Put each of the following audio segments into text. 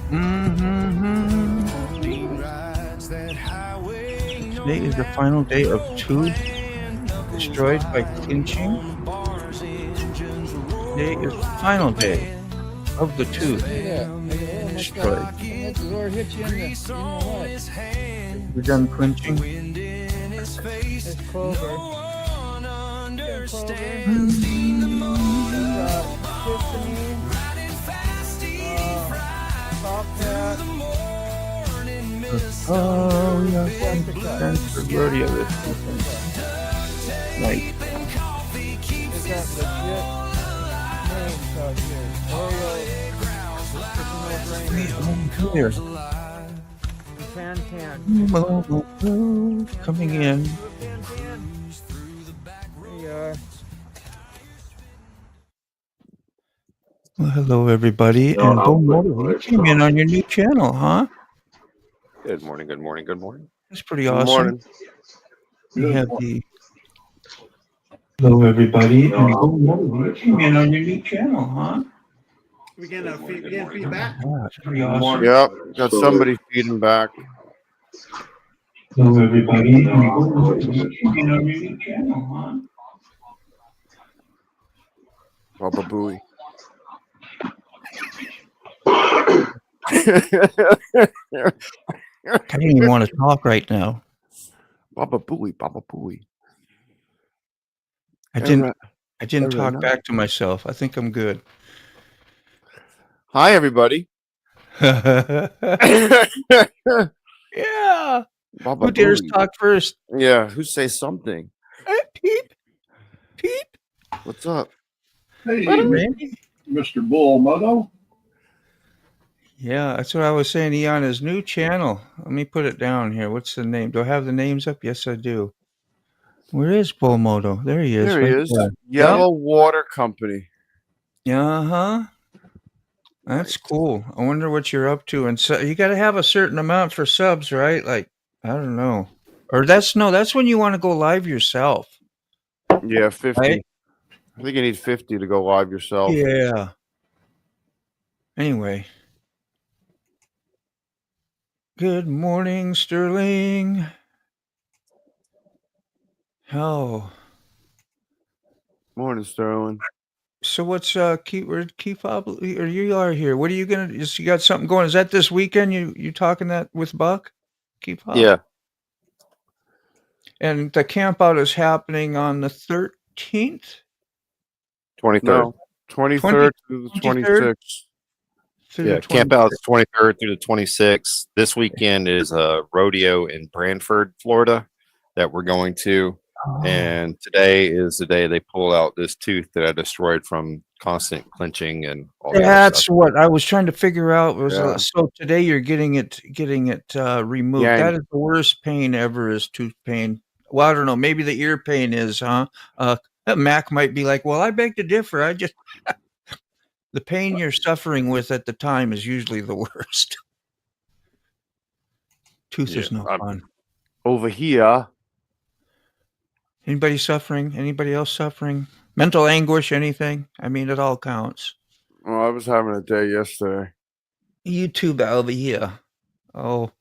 Mm-hmm. Today is the final day of tooth destroyed by clinching. Today is the final day of the tooth destroyed. We're done clinching. Oh, yeah, Stanford Rodeo this weekend. Nice. Here. Coming in. Well, hello, everybody. And Bo Moto, you came in on your new channel, huh? Good morning, good morning, good morning. That's pretty Good awesome. morning. We have the... Hello, everybody. And Bo Moto, you came in on your new channel, huh? We getting feedback? Yeah, that's pretty awesome. Yep, got somebody feeding back. Hello, everybody. And Bo Moto, you came in on your new channel, huh? Baba Booey. I don't even want to talk right now. Baba Booey, Baba Booey. I didn't talk back to myself. I think I'm good. Hi, everybody. Yeah. Baba Who dares Booey. talk first? Yeah, who say something? Peep. Peep. What's up? Hey, Randy? Mr. Bull Moto. Yeah, that's what I was saying. He on his new channel. Let me put it down here. What's the name? Do I have the names up? Yes, I do. Where is Moto? There he is. There he right is. there. Yellow Water Company. Uh-huh. That's cool. I wonder what you're up to. And so you got to have a certain amount for subs, right? Like, I don't know. Or that's when you want to go live yourself. Yeah, 50. Right? I think you need 50 to go live yourself. Yeah. Anyway. Good morning, Sterling. Oh. Morning, Sterling. So what's key fob, or you are here? What are you gonna? You got something going? Is that this weekend? You talking that with Buck? Key fob? Yeah. And the camp out is happening on the 13th? 23rd. No, 23rd through the 26th. Yeah, camp out's 23rd through the 26th. This weekend is a rodeo in Branford, Florida, that we're going to. Oh. And today is the day they pull out this tooth that I destroyed from constant clinching and all that. That's what I was trying to figure out. So today you're getting it removed. Yeah, that is the worst pain ever, is tooth pain. Well, I don't know. Maybe the ear pain is, huh? Mac might be like, well, I beg to differ. I just the pain you're suffering with at the time is usually the worst. Tooth is no fun. Over here. Anybody suffering? Anybody else suffering? Mental anguish? Anything? I mean, it all counts. Well, I was having a day yesterday. You too, over here. Oh.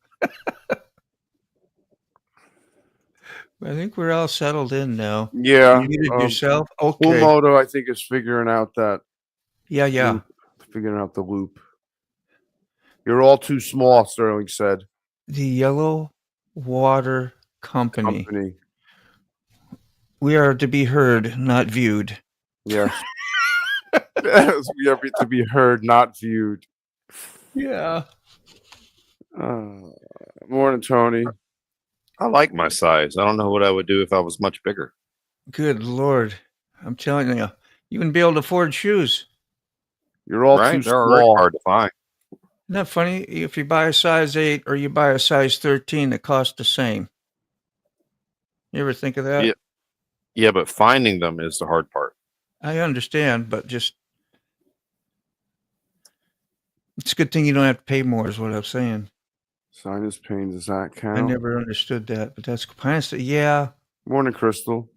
I think we're all settled in now. Yeah. You muted yourself? Okay. Moto, I think, is figuring out that. Yeah. Figuring out the loop. You're all too small, Sterling said. The Yellow Water Company. We are to be heard, not viewed. Yes. Yes, we are to be heard, not viewed. Yeah. Morning, Tony. I like my size. I don't know what I would do if I was much bigger. Good Lord. I'm telling you, you wouldn't be able to afford shoes. You're all too small. They're hard to find. Isn't that funny? If you buy a size 8 or you buy a size 13, it costs the same. You ever think of that? Yeah, but finding them is the hard part. I understand, but just it's a good thing you don't have to pay more, is what I'm saying. Sinus pain, does that count? I never understood that, but that's kind of, yeah. Morning, Crystal.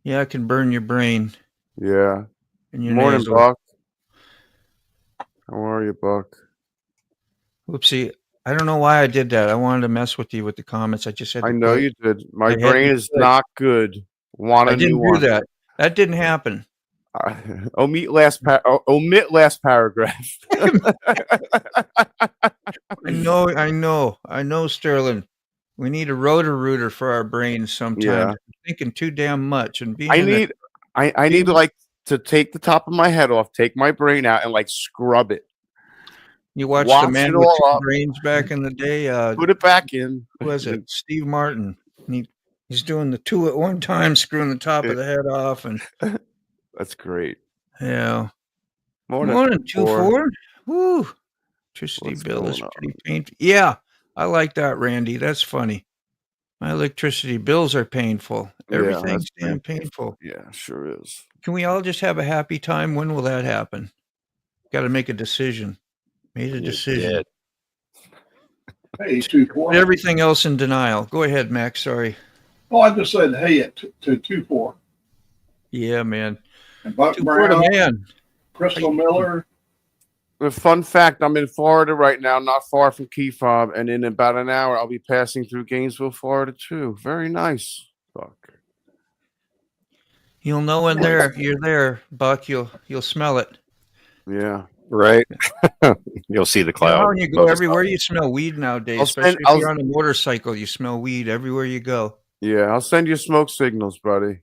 Yeah, it can burn your brain. Yeah. And your morning, nasal. Buck. How are you, Buck? Whoopsie. I don't know why I did that. I wanted to mess with you with the comments. I just had to I know quit. you did. My I had brain to is quit. not good. Want I a new didn't do one. that. That didn't happen. Omit last paragraph. I know, Sterling. We need a rotor rooter for our brains sometimes. Yeah. I'm thinking too damn much and being I need to like to take the top of my head off, take my brain out, and like scrub it. you watched wash the man it with all two up. brains back in the day. Put it back in. Who was it? Steve Martin. He's doing the two at one time, screwing the top of the head off, and that's great. Yeah. Morning 2-4. Woo. Electricity bill is pretty painful. Yeah, I like that, Randy. That's funny. My electricity bills are painful. Everything's damn painful. Yeah, sure is. Can we all just have a happy time? When will that happen? Got to make a decision. Made a decision. Hey, 2-4. Everything else in denial. Go ahead, Max. Sorry. Oh, I just said hey to 2-4. Yeah, man. And Buck 2-4 Brown, to man. Crystal Miller. A fun fact, I'm in Florida right now, not far from Key Fob, and in about an hour I'll be passing through Gainesville, Florida too. Very nice, Buck. You'll know when you're there, Buck. You'll smell it. Yeah. Right. You'll see the cloud. When you go everywhere, you smell weed nowadays. Especially if you're on a motorcycle, you smell weed everywhere you go. Yeah, I'll send you smoke signals, buddy.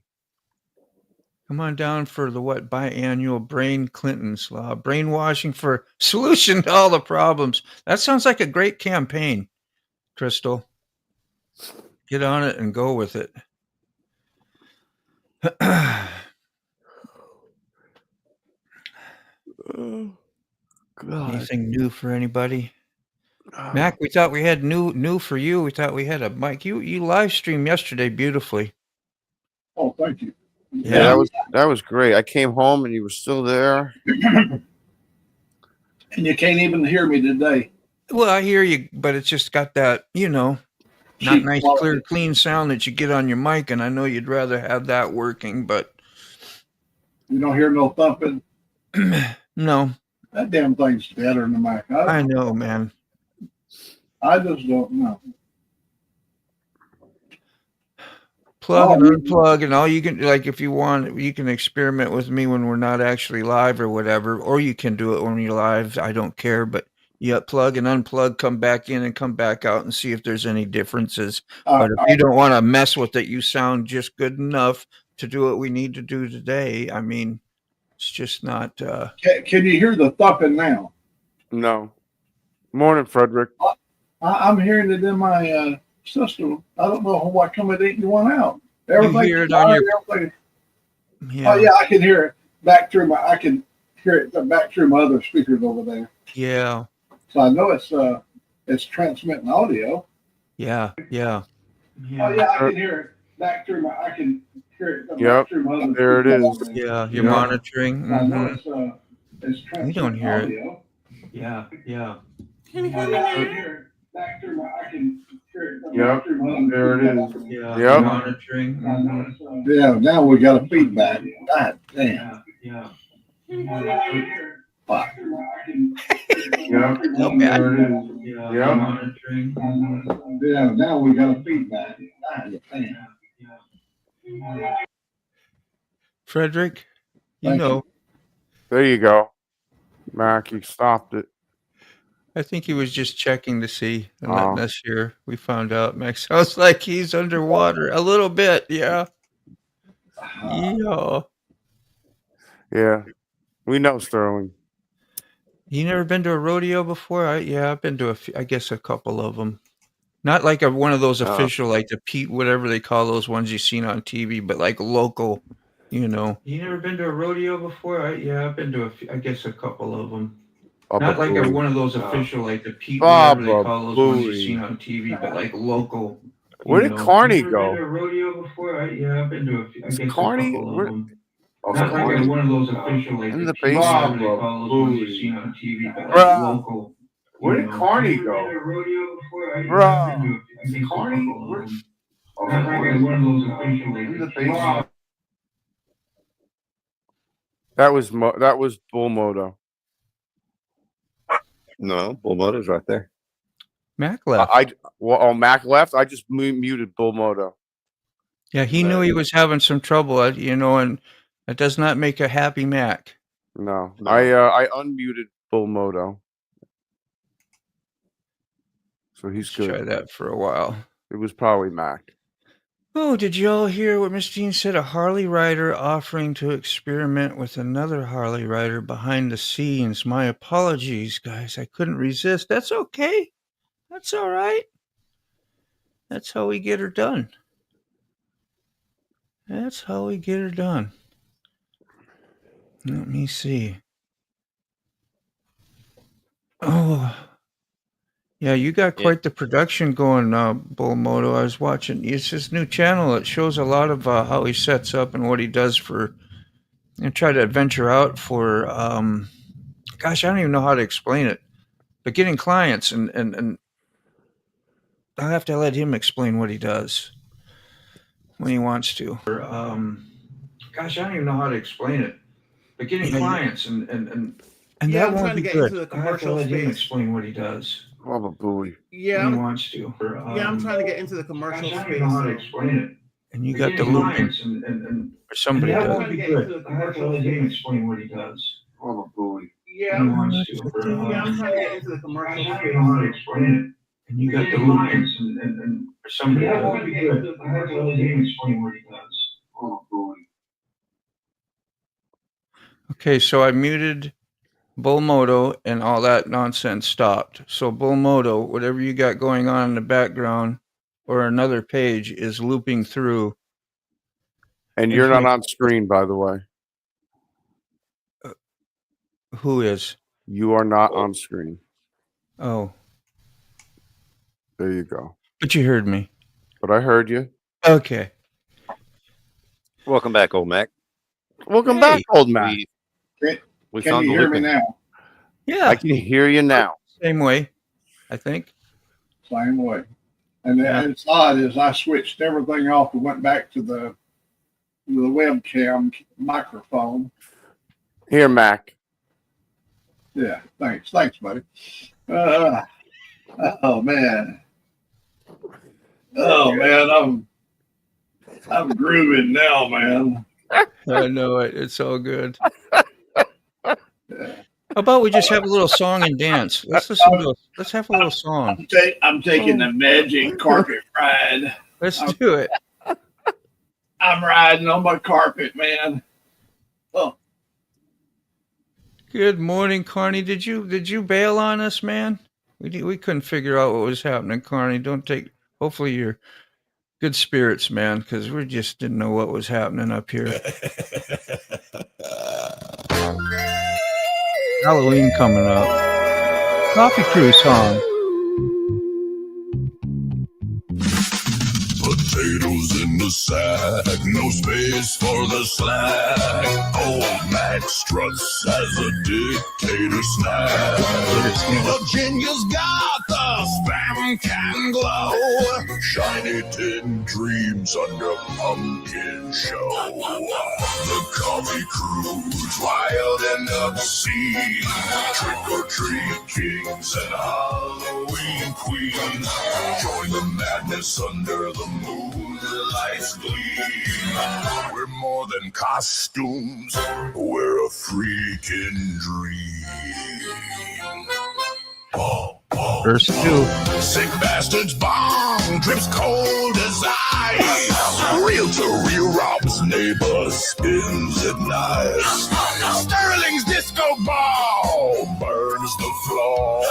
Come on down for the biannual Brain Clinton's Law. Brainwashing for solution to all the problems. That sounds like a great campaign, Crystal. Get on it and go with it. Anything new for anybody? Mac, we thought we had new for you. We thought we had a mic. You live streamed yesterday beautifully. Oh, thank you. Yeah, that was great. I came home and you were still there. And you can't even hear me today. Well, I hear you, but it's just got that, not nice, clear, clean sound that you get on your mic, and I know you'd rather have that working, but you don't hear no thumping. No. That damn thing's better than the mic. I know, man. I just don't know. Plug and unplug, and all you can, like, if you want, you can experiment with me when we're not actually live or whatever, or you can do it when you're live. I don't care, but plug and unplug, come back in and come back out and see if there's any differences. But if you don't want to mess with it, you sound just good enough to do what we need to do today. I mean, it's just not. Can you hear the thumping now? No. Morning, Frederick. I'm hearing it in my system. I don't know why come it ain't going out. Everything. You hear it on your. Yeah. Oh yeah, I can hear it back through I can hear it back through my other speakers over there. Yeah. So I know it's transmitting audio. Yeah. Oh yeah, I can hear it back through I can hear it back through my other there it is. Yeah, you're monitoring. Mm-hmm. I know it's transmitting we don't hear audio. It. Yeah. Can you hear it back through I can hear it back through my other there it is. Yeah. Monitoring. Mm-hmm. Yeah, now we got a feedback. God damn. Yeah. Fuck. No, man. Yeah. Monitoring. Yeah, now we got a feedback. God damn. Frederick, Thank you. There you go. Mac, you stopped it. I think he was just checking to see and letting us hear. We found out Max sounds like he's underwater a little bit. Yeah. Yeah. We know, Sterling. You never been to a rodeo before? I've been to I guess a couple of them. Not like one of those official, like the Pete, whatever they call those ones you've seen on TV, but like local, You never been to a rodeo before? I've been to I guess a couple of them. Not like one of those official, like the Pete, whatever they call those ones you've seen on TV, but like local. Where did Carney go? Been to a rodeo before? I've been to I guess Carney? a couple of them. Not like one of those official, like in the Pete, whatever they call those ones you've seen on TV, but like local. Where did Carney go? Been to a rodeo before? Bro. I've been to I guess a couple of them. Not like one of those official, like the Pete. That was Bull Moto. No, Bull Moto's right there. Mac left. Mac left. I just muted Bull Moto. Yeah, he knew he was having some trouble, and it does not make a happy Mac. No. I unmuted Bull Moto. So he's good. Try that for a while. It was probably Mac. Oh, did you all hear what Miss Jean said? A Harley rider offering to experiment with another Harley rider behind the scenes. My apologies, guys. I couldn't resist. That's okay. That's all right. That's how we get her done. That's how we get her done. Let me see. Oh, yeah, you got quite the production going, Bull Moto. I was watching. It's his new channel. It shows a lot of how he sets up and what he does for, try to venture out for, gosh, I don't even know how to explain it, but getting clients and I'll have to let him explain what he does when he wants to. Gosh, I don't even know how to explain it, but getting clients and that won't be good. I'll have to let him explain what he does. Probably. Yeah, when he wants to. I'm trying to get into the commercial space. I don't know how to explain it. And you got the looping, or somebody does. I'm trying to get into the commercial space. Explain what he does. Probably. Yeah, When he wants to. I'm trying to get into the commercial I space. don't know how to explain it. And you got the loopings and or somebody does. I have to let him explain what he does. Probably. Okay, so I muted Bull Moto and all that nonsense stopped. So Bull Moto, whatever you got going on in the background or another page is looping through. And you're not on screen, by the way. Who is? You are not on screen. Oh. There you go. But you heard me. But I heard you. Okay. Welcome back, old Mac. Welcome back, old Mac. We Can found you the hear me looping. now? Yeah. I can hear you now. Same way, I think. Same way. And it's odd is I switched everything off and went back to the webcam microphone. Here, Mac. Yeah, thanks, buddy. Oh man, I'm grooving now, man. I know it. It's all good. How about we just have a little song and dance? Let's have a little song. I'm taking the magic carpet ride. Let's do it. I'm riding on my carpet, man. Oh. Good morning, Carney. Did you bail on us, man? We couldn't figure out what was happening, Carney. Hopefully you're good spirits, man, because we just didn't know what was happening up here. Halloween coming up. Coffee Crew song. Potatoes in the sack, no space for the slack. Old Mac struts as a dictator snack. Virginia's got the spam can glow. Shiny tin dreams under pumpkin show. The Cawffee Crew's wild and obscene. Trick or treat kings and Halloween queens. Join the madness under the moonlight's gleam. We're more than costumes, we're a freaking dream. Verse 2. Sick bastards bomb, drips cold as ice. Real to real robs neighbor, spins at night. Sterling's disco ball burns the floor.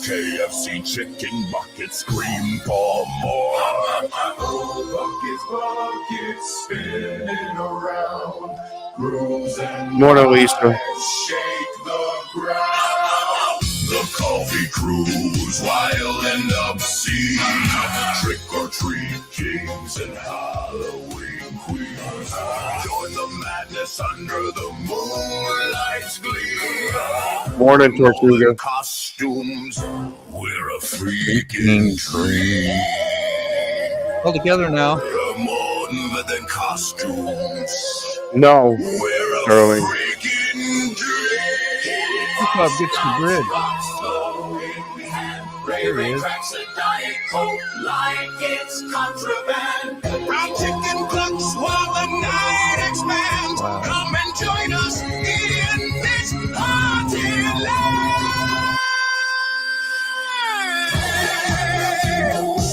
KFC chicken bucket scream for more. Buckets spinning around. Grooves and Morning, Lisa. shake the ground. The Cawffee Crew's wild and obscene. Trick or treat kings and Halloween queens. Join the madness under the moonlight's gleam. Morning, Tortuga. Costumes, we're a freaking dream. All together now. We're more than costumes. No, We're a Sterling. freaking dream. Look how it gets the grid. Fiery cracks and Diet Coke like it's contraband. Brown chicken clucks while the night expands. Wow. Come and join us in this party land.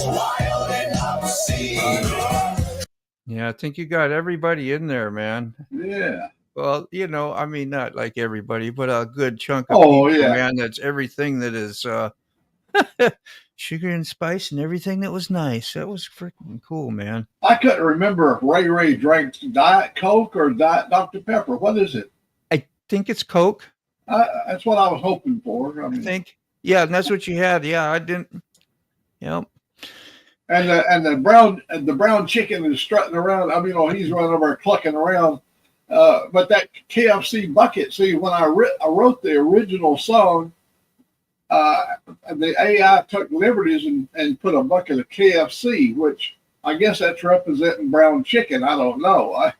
Wild and obscene. Yeah, I think you got everybody in there, man. Yeah. Well, I mean, not like everybody, but a good chunk of Oh, people, yeah. man. That's everything that is sugar and spice and everything that was nice. That was freaking cool, man. I couldn't remember if Ray drank Diet Coke or Diet Dr. Pepper. What is it? I think it's Coke. That's what I was hoping for. I I mean, think. Yeah, and that's what you had. Yeah, I didn't. Yep. and the brown chicken is strutting around. I mean, he's running over clucking around. But that KFC bucket. See, when I wrote the original song, the AI took liberties and put a bucket of KFC, which I guess that's representing brown chicken. I don't know.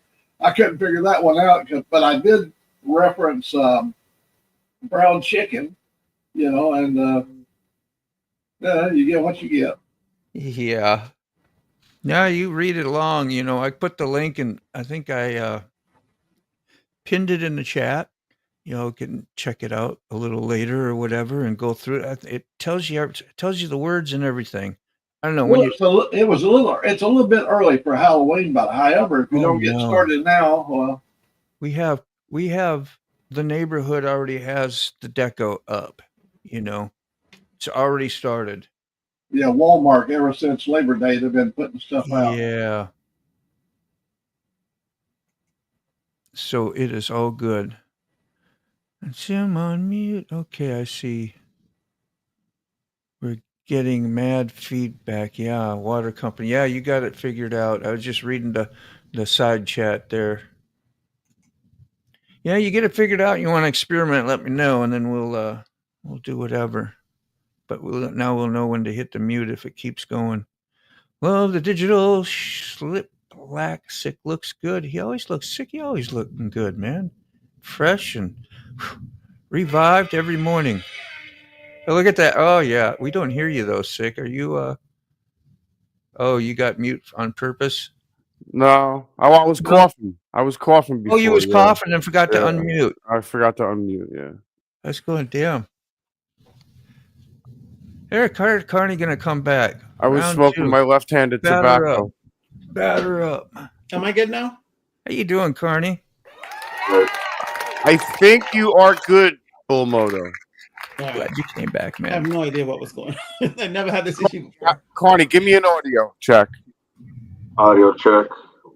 I couldn't figure that one out, but I did reference brown chicken, and you get what you get. Yeah. Now you read it along. I put the link and I think I pinned it in the chat. Can check it out a little later or whatever and go through it. It tells you the words and everything. I don't know Well, it's a little bit early for Halloween, but however, if you don't get started now, well, we have the neighborhood already has the deco up. It's already started. Yeah, Walmart ever since Labor Day they've been putting stuff out. Yeah. So it is all good. Let's see, I'm on mute. Okay, I see. We're getting mad feedback. Yeah, water company. Yeah, you got it figured out. I was just reading the side chat there. Yeah, you get it figured out. You want to experiment? Let me know, and then we'll do whatever. But now we'll know when to hit the mute if it keeps going. Well, the digital slip black sick looks good. He always looks sick. He always looking good, man. Fresh and revived every morning. Oh, look at that. Oh, yeah. We don't hear you, though, Sick. Are you, you got mute on purpose? No. Oh, I was coughing. I was coughing before. Oh, you was coughing and forgot to unmute. I forgot to unmute, yeah. That's going, damn. Eric Carney going to come back. I was smoking my left-handed tobacco. Batter up. Am I good now? How you doing, Carney? I think you are good, Bull Moto. Glad you came back, man. I have no idea what was going on. I never had this issue before. Carney, give me an audio check. Audio check.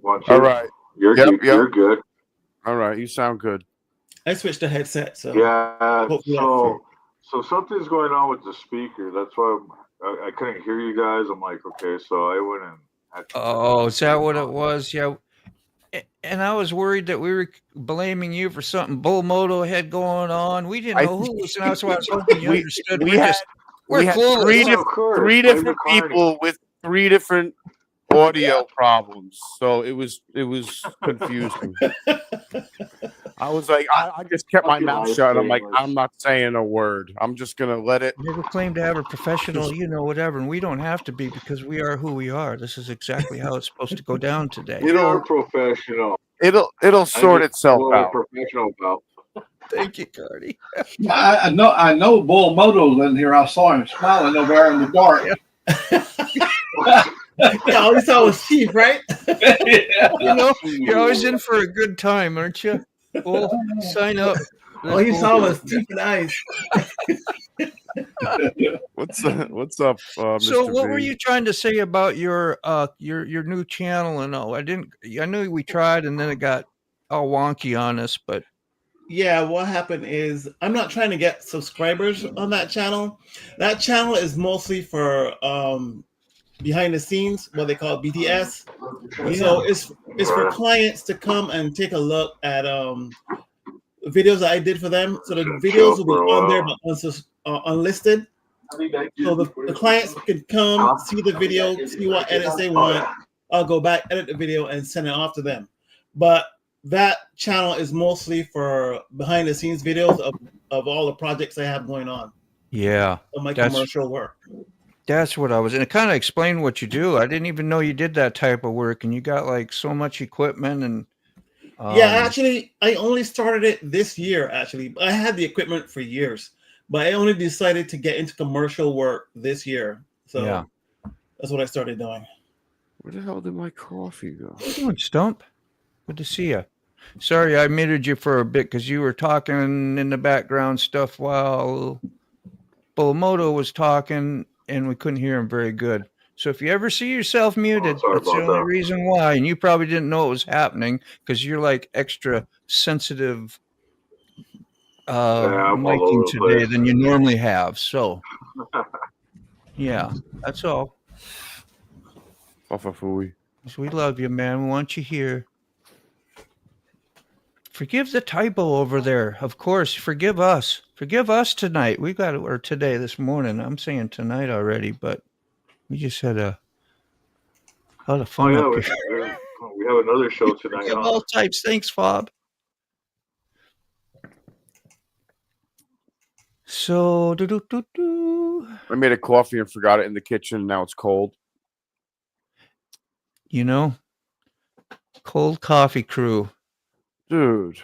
1, 2. All right. You're good. All right. You sound good. I switched the headset, so yeah. So something's going on with the speaker. That's why I couldn't hear you guys. I'm like, okay, so I went and. Oh, is that what it was? Yeah. And I was worried that we were blaming you for something Bull Moto had going on. We didn't know who was, and that's why I was hoping you understood. We had three different people with 3 different audio problems, so it was confusing. I was like, I just kept my mouth shut. I'm like, I'm not saying a word. I'm just gonna let it. Never claim to have a professional, whatever, and we don't have to be because we are who we are. This is exactly how it's supposed to go down today. You are professional. It'll sort itself out. Professional about. Thank you, Cardi. I know Bull Moto's in here. I saw him smiling over there in the dark. Yeah, all you saw was Chief, right? Yeah. You're always in for a good time, aren't you? Well, sign up. All you saw was teeth and eyes. What's up, Mr. So, what B? were you trying to say about your new channel and all? I knew we tried, and then it got all wonky on us. But yeah, what happened is I'm not trying to get subscribers on that channel. That channel is mostly for behind the scenes, what they call BTS. Yeah. So it's for clients to come and take a look at videos that I did for them. So the videos will be on there but unlisted. So the clients can come, see the video, see what edits they want. I'll go back, edit the video, and send it off to them. But that channel is mostly for behind the scenes videos of all the projects I have going on. Yeah, of my commercial work. That's what I was, and it kind of explained what you do. I didn't even know you did that type of work, and you got like so much equipment and. Yeah, actually, I only started it this year. Actually, I had the equipment for years, but I only decided to get into commercial work this year. So yeah, that's what I started doing. Where the hell did my coffee go? What are you doing, Stump? Good to see you. Sorry, I muted you for a bit because you were talking in the background stuff while Moto was talking, and we couldn't hear him very good. So if you ever see yourself muted, that's the only reason why. And you probably didn't know it was happening because you're like extra sensitive miking today than you normally have. So, yeah, that's all. We love you, man. We want you here. Forgive the typo over there. Of course, forgive us. Forgive us tonight. We got it, or today, this morning. I'm saying tonight already, but we just had a lot of fun up here. We have another show tonight. Of all types. Thanks, Fob. So, I made a coffee and forgot it in the kitchen. Now it's cold. You know, cold coffee crew. Dude.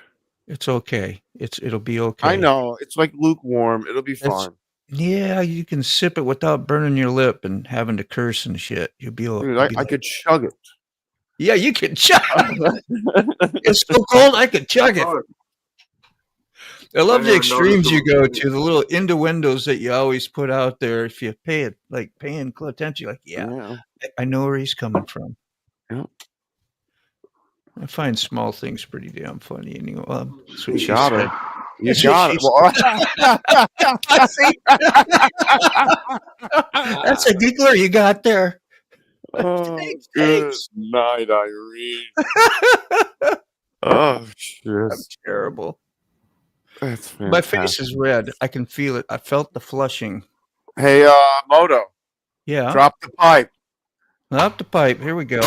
It's okay. It'll be okay. I know. It's like lukewarm. It'll be fine. Yeah, you can sip it without burning your lip and having to curse and shit. You'll be okay. Dude, I could chug it. Yeah, you can chug it. It's so cold, I could chug it. I love the extremes you go to, the little innuendos that you always put out there. If you pay it, like paying attention, like, yeah. I know where he's coming from. Yeah. I find small things pretty damn funny. And you got it. You got it. That's a giggler you got there. Oh, good night, Irene. Oh, shit. That's terrible. That's fantastic. My face is red. I can feel it. I felt the flushing. Hey, Moto. Yeah. Drop the pipe. Drop the pipe. Here we go.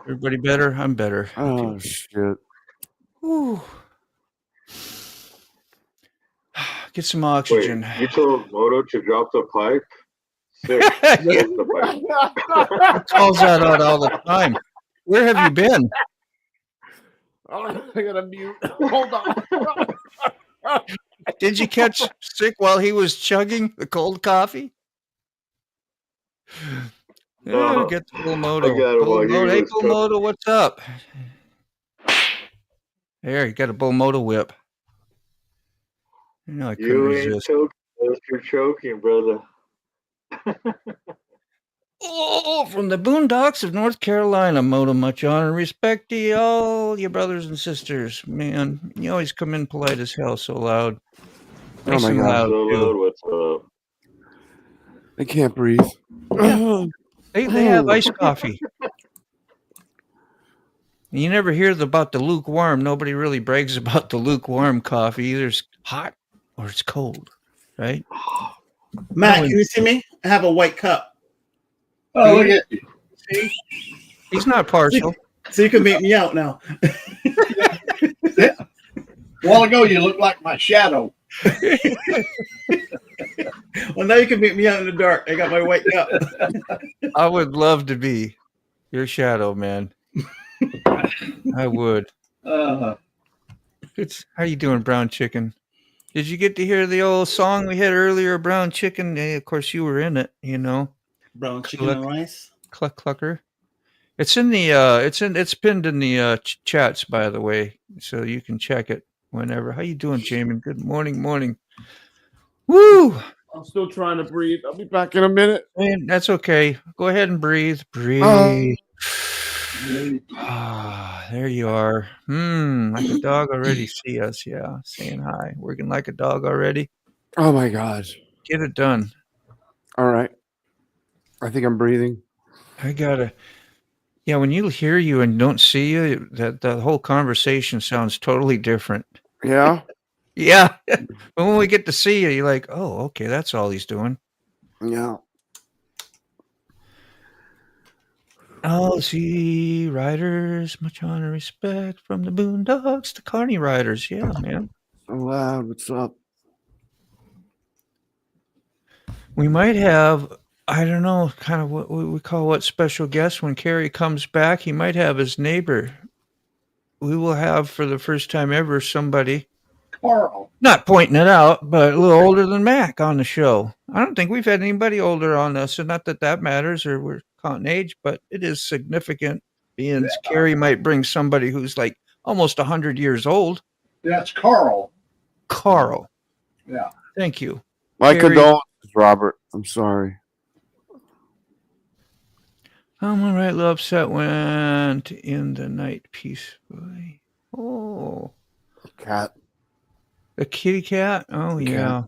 Everybody better? I'm better. Oh, shit. Whew. Get some oxygen. Wait, you told Moto to drop the pipe? Sick. The pipe. He calls that out all the time. Where have you been? Oh, I gotta mute. Hold on. Did you catch sick while he was chugging the cold coffee? No, yeah, get the Bull Moto. Hey, Bull Moto, what's up? There, you got a Bull Moto whip. You know, I couldn't resist. You're choking, brother. Oh, from the boondocks of North Carolina, Moto, much honor and respect to all your brothers and sisters. Man, you always come in polite as hell, so loud. Nice oh my God. So loud, what's up? I can't breathe. Yeah. They have iced coffee. You never hear about the lukewarm. Nobody really brags about the lukewarm coffee. Either it's hot or it's cold, right? Matt, can you see me? I have a white cup. Oh, look at you. See? He's not partial. So you can make me out now. Yeah. A while ago, you looked like my shadow. Well, now you can make me out in the dark. I got my white cup. I would love to be your shadow, man. I would. It's how you doing, Brown Chicken? Did you get to hear the old song we had earlier, Brown Chicken? Of course, you were in it. You know, Brown Chicken and Rice. Cluck Clucker. It's in the. It's pinned in the chats, by the way, so you can check it whenever. How you doing, Jamin? Good morning, morning. Woo! I'm still trying to breathe. I'll be back in a minute. Man, that's okay. Go ahead and breathe. Breathe. There you are. Like a dog already. See us, yeah. Saying hi. Working like a dog already. Oh my God. Get it done. All right. I think I'm breathing. I gotta. Yeah, when you hear you and don't see you, that whole conversation sounds totally different. Yeah. Yeah. But when we get to see you, you're like, oh, okay, that's all he's doing. Yeah. LC Riders, much honor and respect from the Boondocks to Carney Riders. Yeah, man. So loud. What's up? We might have, I don't know, kind of what we call what special guest when Kerry comes back. He might have his neighbor. We will have for the first time ever somebody, Carl. not pointing it out, but a little older than Mac on the show. I don't think we've had anybody older on this, and not that that matters or we're counting age, but it is significant. Being Kerry might bring somebody who's like almost 100 years old. That's Carl. Carl. Yeah. Thank you. My Kerry, condolences, Robert. I'm sorry. I'm all right. Little upset went in the night peacefully. Oh, Cat. a kitty cat. Oh yeah,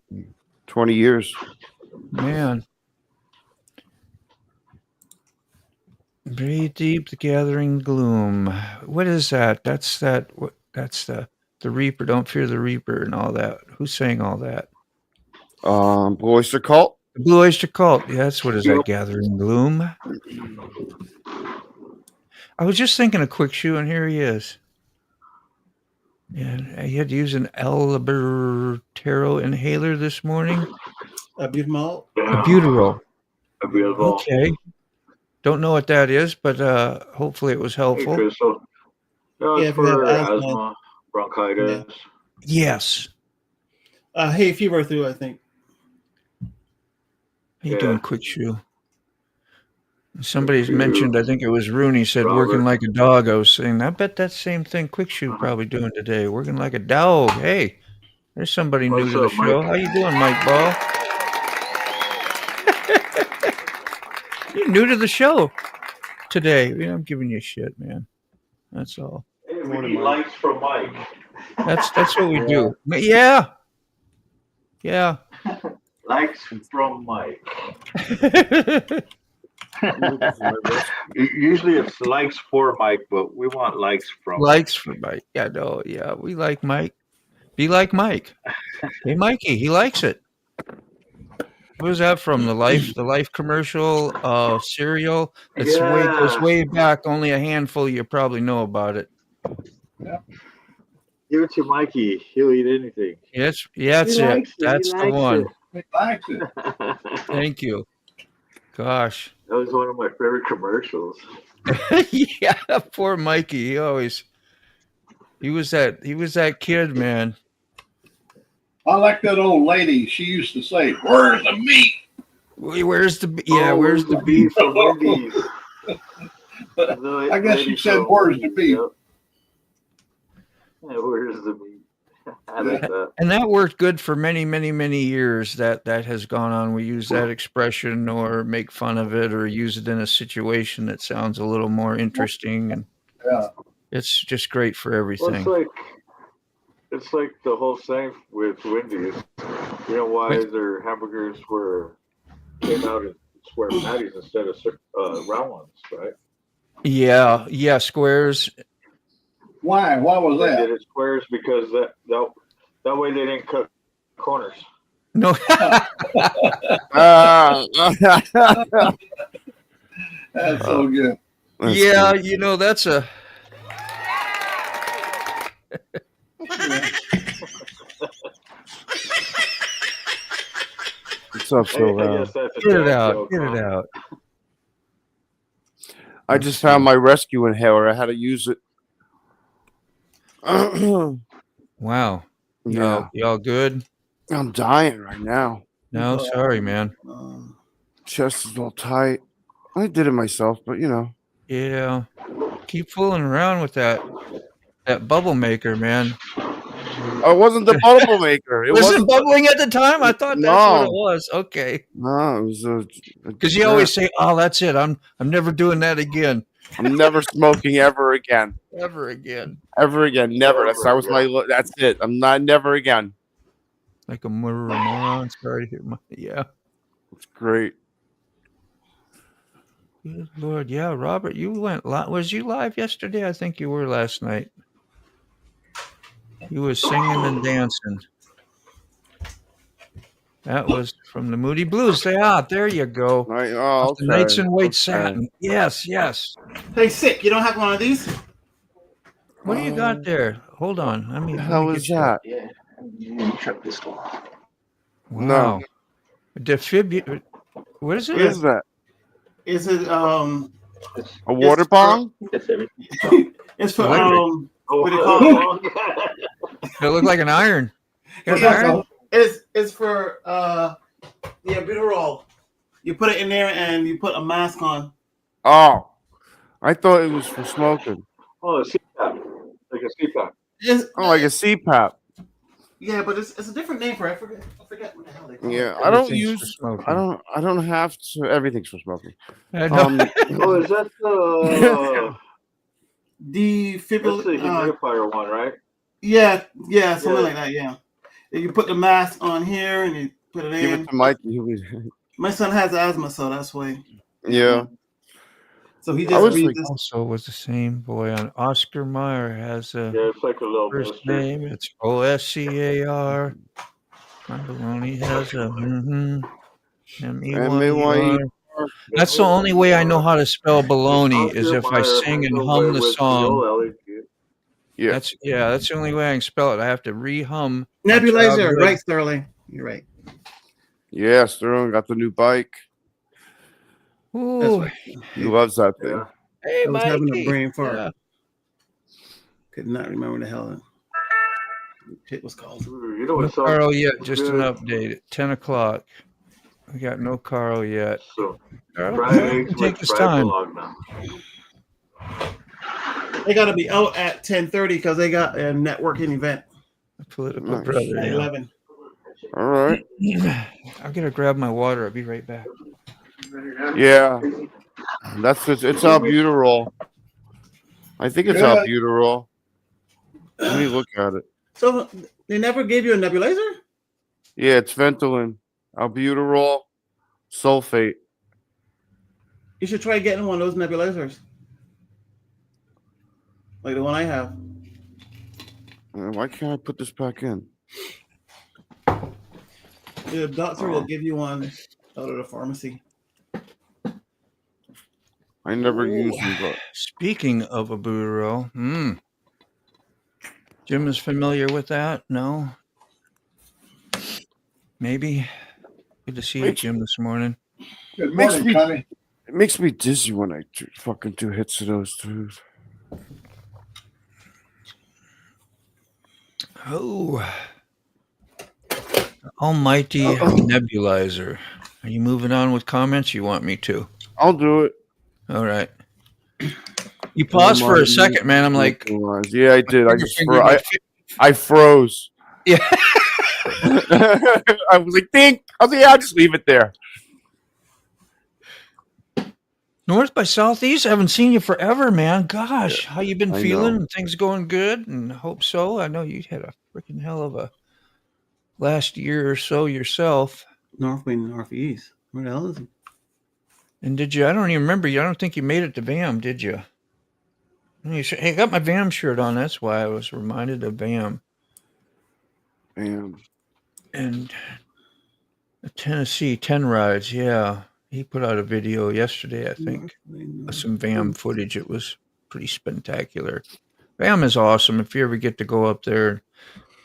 20 years. man. Breathe deep, the gathering gloom. What is that? That's that. What? That's the Reaper. Don't fear the Reaper and all that. Who's saying all that? Blue Oyster Cult. The Blue Oyster Cult. Yeah, that's what is that? Gathering gloom. I was just thinking of Quick Shoe, and here he is. And he had to use an Albertero inhaler this morning. A Butyrol. A Butyrol. A Butyrol. Okay. Don't know what that is, but hopefully it was helpful. Okay, so Yeah, for asthma. asthma, bronchitis. Yes. Hay fever through, I think. How you doing, Quick Shoe? Somebody's mentioned, I think it was Rooney said, Robert. working like a dog. I was saying, I bet that same thing Quick Shoe probably doing today, working like a dog. Hey, there's somebody What's new to the up, show. Mike? How you doing, Mike Ball? You're new to the show today. I'm giving you shit, man. That's all. Hey, we need likes from Mike. That's what we do. Yeah. Yeah. Likes from Mike. Usually it's likes for Mike, but we want likes from Likes for Mike. Yeah, no, yeah. We like Mike. Be like Mike. Hey, Mikey, he likes it. What was that from? The Life commercial, cereal? It's goes way back. Only a handful of you probably know about it. Yeah. Give it to Mikey. He'll eat anything. Yes, yeah, that's it. That's the one. He likes it. Thank you. Gosh. That was one of my favorite commercials. Yeah, poor Mikey. He was that kid, man. I like that old lady. She used to say, "Where's the meat?" Where's the beef? I guess she said, "Where's the beef?" Yep. Yeah, where's the meat? I like that. And that worked good for many, many, many years. That has gone on. We use that expression or make fun of it or use it in a situation that sounds a little more interesting. And it's just great for everything. Well, it's like the whole thing with Wendy's. You know why their hamburgers came out in square patties instead of round ones, right? Yeah, squares. Why? Why was They that? did it squares because that way they didn't cut corners. No. That's so good. Yeah, good. That's a. What's up, Phil? Get it out. I just found my rescue inhaler. I had to use it. Wow. Yeah. Y'all good? I'm dying right now. No, sorry, man. Chest is all tight. I did it myself, but Yeah. Keep fooling around with that bubble maker, man. Oh, it wasn't the bubble maker. It wasn't bubbling at the time? I thought that's what it was. Okay. No, it was because you always say, "Oh, that's it. I'm never doing that again. I'm never smoking ever again. Ever again. Ever again. Never. That's it. I'm not never again." Like a moron. Sorry to hear yeah. It's great. Good Lord, yeah, Robert, you went live. Was you live yesterday? I think you were last night. You was singing and dancing. That was from the Moody Blues. There you go. Okay. The Nights in White Satin. Yes. Hey, sick. You don't have one of these? What do you got there? Hold on. Let me How is that? Yeah. Truck pistol. Wow. Defibrillate. What is it? What is that? Is it A water bong? It's for what do you call it? It looked like an iron. It's for the albuterol. You put it in there and you put a mask on. Oh, I thought it was for smoking. Oh, a CPAP. Like a CPAP. Like a CPAP. Yeah, but it's a different name for it. I forget what the hell they call it. Yeah, I don't have to. Everything's for smoking. Oh, is that the defibrillator? That's the humidifier one, right? Yeah, something like that. Yeah, you put the mask on here and you put it in. Give it to Mikey. My son has asthma, so that's why. Yeah. So he just also was the same boy on Oscar Mayer has a it's like a little first name. It's OSCAR. My baloney has a MEY. That's the only way I know how to spell baloney is if I sing and hum the song. Yeah. That's the only way I can spell it. I have to re-hum. Nebulizer, right, Sterling? You're right. Yeah, Sterling got the new bike. Ooh, he loves that thing. Yeah. Hey, I was having a brain fart. Yeah. Could not remember the hell it was called. No Carl yet. Just an update at 10 o'clock. We got no Carl yet. So take his time. They got to be out at 10:30 because they got a networking event. A political brother. At 11. All right. I'm gonna grab my water. I'll be right back. Yeah, it's albuterol. I think it's albuterol. Let me look at it. So they never gave you a nebulizer? Yeah, it's Ventolin, albuterol, sulfate. You should try getting one of those nebulizers, like the one I have. Why can't I put this back in? The doctor will give you one out of the pharmacy. I never used them. But... Speaking of albuterol, Jim is familiar with that? No? Maybe. Good to see you, Jim, this morning. Good morning, Connie. It makes me dizzy when I fucking do hits of those dudes. Oh. Almighty nebulizer. Are you moving on with comments? You want me to? I'll do it. All right. You paused for a second, man. I'm like, yeah, I did. I froze. Yeah. I was like, think. I was like, yeah, I'll just leave it there. North by Southeast. I haven't seen you forever, man. Gosh, how you been feeling? Things going good? And hope so. I know you had a freaking hell of a last year or so yourself. North by Northeast. Where the hell is he? And did you? I don't even remember you. I don't think you made it to VAM, did you? Hey, I got my VAM shirt on. That's why I was reminded of VAM. VAM. And Tennessee 10 rides. Yeah, he put out a video yesterday, I think, of some VAM footage. It was pretty spectacular. VAM is awesome. If you ever get to go up there,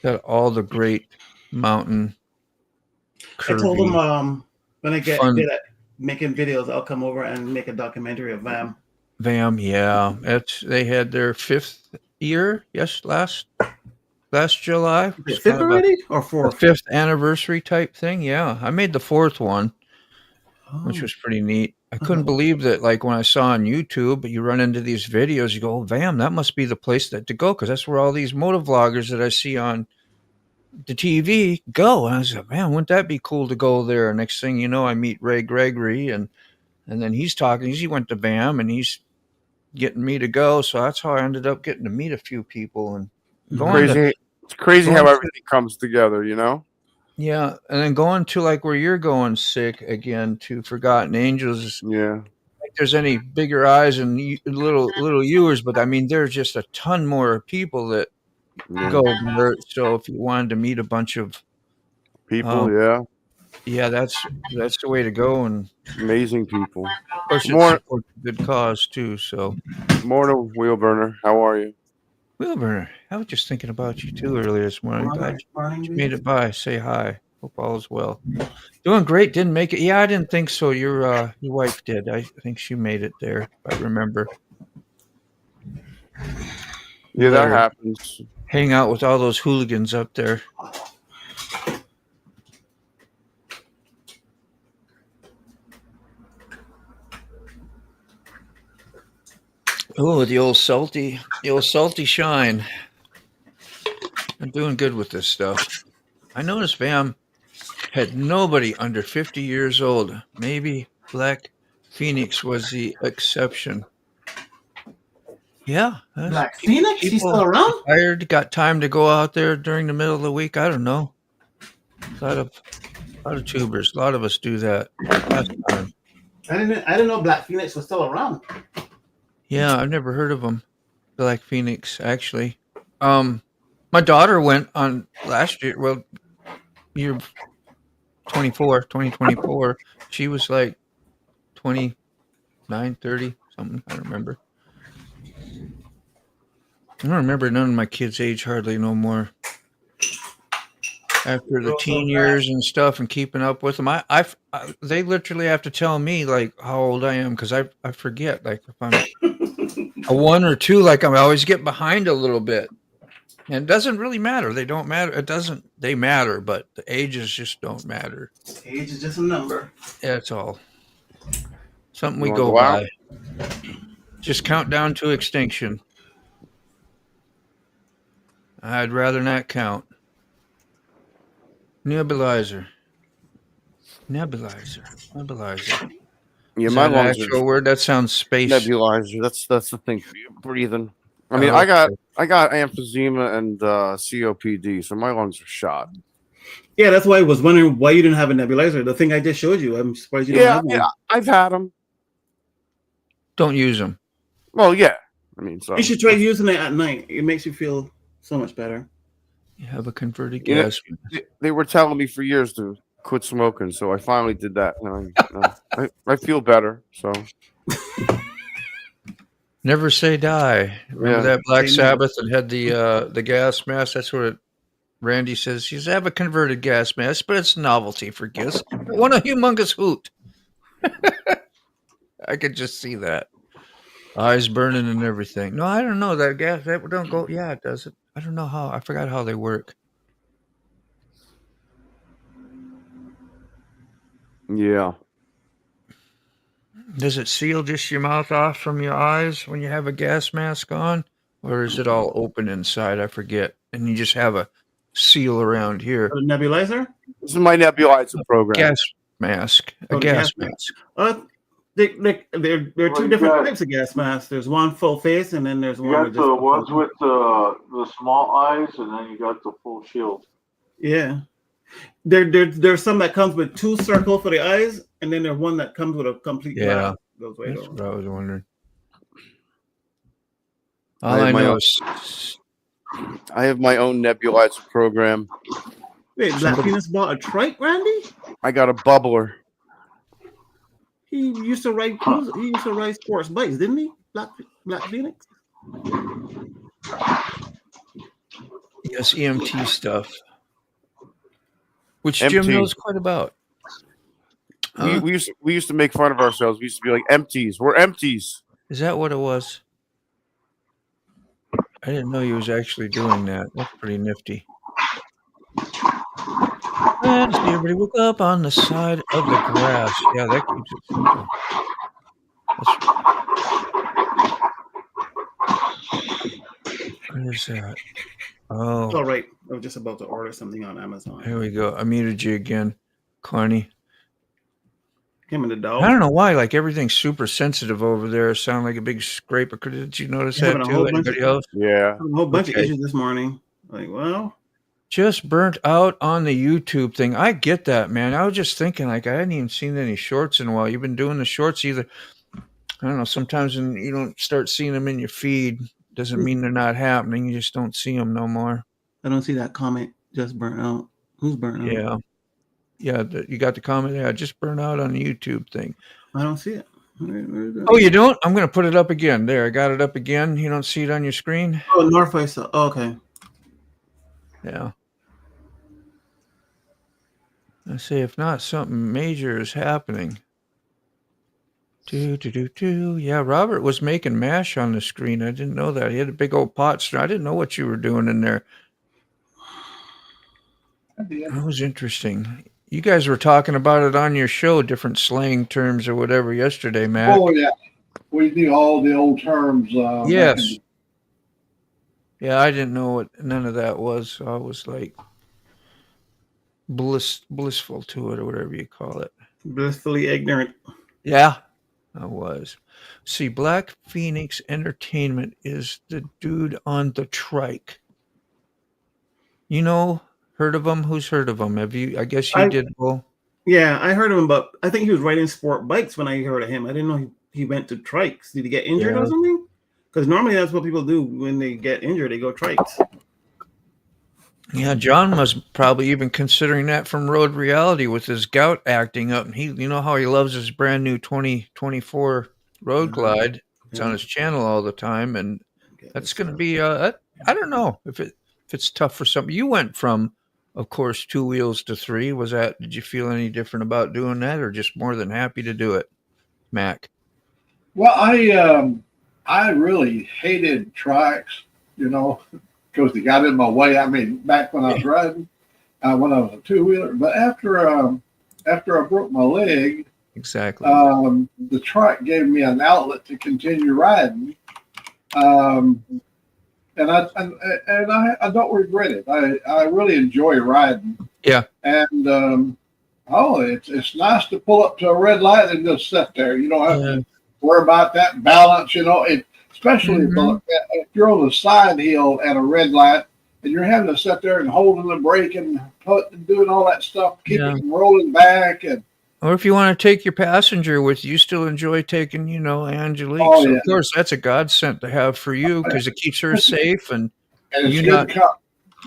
got all the great mountain. Curvy, I told him when I get good at making videos, I'll come over and make a documentary of VAM. VAM, yeah. They had their 5th year, last July. 5th already or 4th? 5th anniversary type thing, yeah. I made the 4th one, which was pretty neat. I couldn't believe that, like when I saw on YouTube, you run into these videos, you go, oh, VAM, that must be the place to go, because that's where all these motovloggers that I see on the TV go. And I was like, man, wouldn't that be cool to go there? Next thing you know, I meet Ray Gregory, and then he's talking. He went to VAM, and he's getting me to go. So that's how I ended up getting to meet a few people. And it's crazy how everything comes together, you know? Yeah, and then going to like where you're going, sick again, to Forgotten Angels. Yeah. Like there's any bigger eyes and little viewers, but I mean, there's just a ton more people that go there. So if you wanted to meet a bunch of people, yeah, that's the way to go. And amazing people. Of course, it's a good cause too. So, morning, Wheelburner. How are you? Wheelburner, I was just thinking about you too earlier this morning. Glad you made it by. Say hi. Hope all is well. Doing great. Didn't make it. Yeah, I didn't think so. Your wife did. I think she made it there, if I remember. Yeah, that happens. Hang out with all those hooligans up there. Oh, the old salty shine. I'm doing good with this stuff. I noticed Bam had nobody under 50 years old. Maybe Black Phoenix was the exception. Yeah. Black Phoenix? He's still around? Tired, got time to go out there during the middle of the week. I don't know. A lot of tubers. A lot of us do that. Last time. I didn't know Black Phoenix was still around. Yeah, I've never heard of him. Black Phoenix, actually. My daughter went on last year. Well, year 2024. She was like 29, 30, something. I don't remember. I don't remember none of my kids' age hardly no more. After the teen years and stuff and keeping up with them, they literally have to tell me like how old I am because I forget. Like if I'm a 1 or 2, like I always get behind a little bit. And it doesn't really matter. They don't matter. They matter, but the ages just don't matter. Age is just a number. That's all. Something we go by. Just count down to extinction. I'd rather not count. Nebulizer. Yeah, Is my that lungs an actual word? That sounds space. Nebulizer. That's the thing for you breathing. I mean, I got emphysema and COPD, so my lungs are shot. Yeah, that's why I was wondering why you didn't have a nebulizer. The thing I just showed you, I'm surprised you don't have one. Yeah, I've had them. Don't use them. Well, yeah. I mean, so you should try using it at night. It makes you feel so much better. You have a converted gas. They were telling me for years to quit smoking, so I finally did that. I feel better. So never say die. Remember that Black Sabbath that had the gas mask? That's what Randy says. You have a converted gas mask, but it's novelty for gifts. What a humongous hoot! I could just see that. Eyes burning and everything. No, I don't know. That gas, that don't go. Yeah, it does. I don't know how. I forgot how they work. Yeah. Does it seal just your mouth off from your eyes when you have a gas mask on? Or is it all open inside? I forget. And you just have a seal around here. A nebulizer? This is my nebulizer program. Gas mask. A gas mask. There are two different types of gas masks. There's one full face, and then there's one. You got the ones with the small eyes, and then you got the full shield. Yeah, there's some that comes with 2 circles for the eyes, and then there's one that comes with a complete. Yeah, that's what I was wondering. I have my own nebulizer program. Wait, Black Phoenix bought a trike, Randy? I got a bubbler. He used to ride cruise. He used to ride sports bikes, didn't he? Black Phoenix. Yes, EMT stuff, which Jim knows quite about. We used to make fun of ourselves. We used to be like empties. We're empties. Is that what it was? I didn't know he was actually doing that. That's pretty nifty. And everybody woke up on the side of the grass. Yeah, that keeps it simple. What is that? Oh. All right. I was just about to order something on Amazon. Here we go. I muted you again, Carney. Him and the dog. I don't know why. Like everything's super sensitive over there. Sound like a big scraper. Did you notice that too? Anybody else? Yeah. A whole bunch of issues this morning. Like, well. Just burnt out on the YouTube thing. I get that, man. I was just thinking, like, I hadn't even seen any shorts in a while. You've been doing the shorts either. I don't know. Sometimes when you don't start seeing them in your feed, doesn't mean they're not happening. You just don't see them no more. I don't see that comment. Just burnt out. Who's burnt out? Yeah. Yeah. You got the comment. Yeah. Just burnt out on the YouTube thing. I don't see it. Oh, you don't? I'm going to put it up again. There. I got it up again. You don't see it on your screen? Oh, North. I saw. Oh, okay. Yeah. I say, if not, something major is happening. Yeah, Robert was making mash on the screen. I didn't know that. He had a big old pot. I didn't know what you were doing in there. That was interesting. You guys were talking about it on your show, different slang terms or whatever yesterday, Matt. Oh, yeah. We knew all the old terms. Yes. Yeah, I didn't know what none of that was. So I was like blissful to it or whatever you call it. Blissfully ignorant. Yeah, I was. See, Black Phoenix Entertainment is the dude on the trike. You know, heard of him? Who's heard of him? Have you? I guess you did, Bo. Yeah, I heard of him, but I think he was riding sport bikes when I heard of him. I didn't know he went to trikes. Did he get injured or something? Because normally that's what people do when they get injured. They go trikes. Yeah, John was probably even considering that from Road Reality with his gout acting up. And you know how he loves his brand new 2024 Road Glide. It's on his channel all the time, and that's going to be. I don't know if it's tough for some. You went from, of course, 2 wheels to 3. Did you feel any different about doing that, or just more than happy to do it, Mac? Well, I really hated trikes, because they got in my way. I mean, back when I was riding, when I was a 2-wheeler. But after I broke my leg, exactly, the trike gave me an outlet to continue riding. And I don't regret it. I really enjoy riding. Yeah. And it's nice to pull up to a red light and just sit there. You don't have to worry about that balance. Especially if you're on the side hill at a red light and you're having to sit there and holding the brake and doing all that stuff, keeping it from rolling back. Or if you want to take your passenger with you, still enjoy taking, Angelique. Oh, so of course, that's a godsend to have for you because it keeps her safe and it's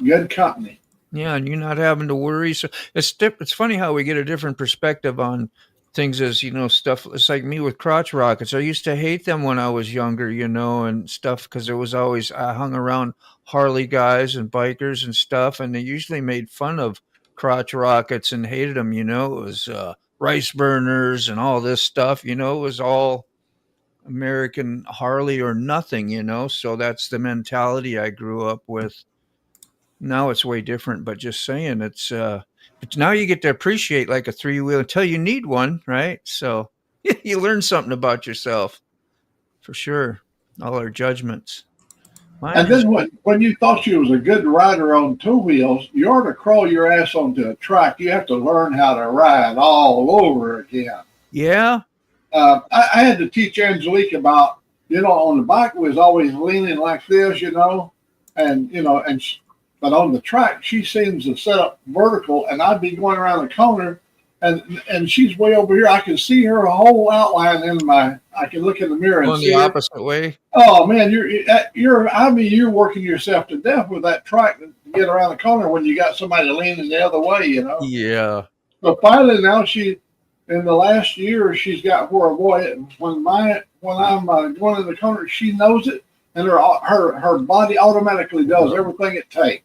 good company. Yeah, and you're not having to worry. So it's funny how we get a different perspective on things as, stuff. It's like me with crotch rockets. I used to hate them when I was younger, and stuff because there was always, I hung around Harley guys and bikers and stuff, and they usually made fun of crotch rockets and hated them, It was rice burners and all this stuff, it was all American Harley or nothing, so that's the mentality I grew up with. Now it's way different, but just saying but now you get to appreciate like a 3-wheel until you need one, right? So you learn something about yourself for sure. All our judgments. Then when you thought you was a good rider on 2 wheels, you ought to crawl your ass onto a trike. You have to learn how to ride all over again. Yeah. I had to teach Angelique about, on the bike we was always leaning like this, but on the track, she seems to set up vertical, and I'd be going around the corner, and she's way over here. I can see her whole outline I can look in the mirror and see the opposite way. Oh man, you're working yourself to death with that track to get around the corner when you got somebody leaning the other way, Yeah. So finally now in the last year, she's got where when I'm going in the corner, she knows it, and her body automatically does everything it takes.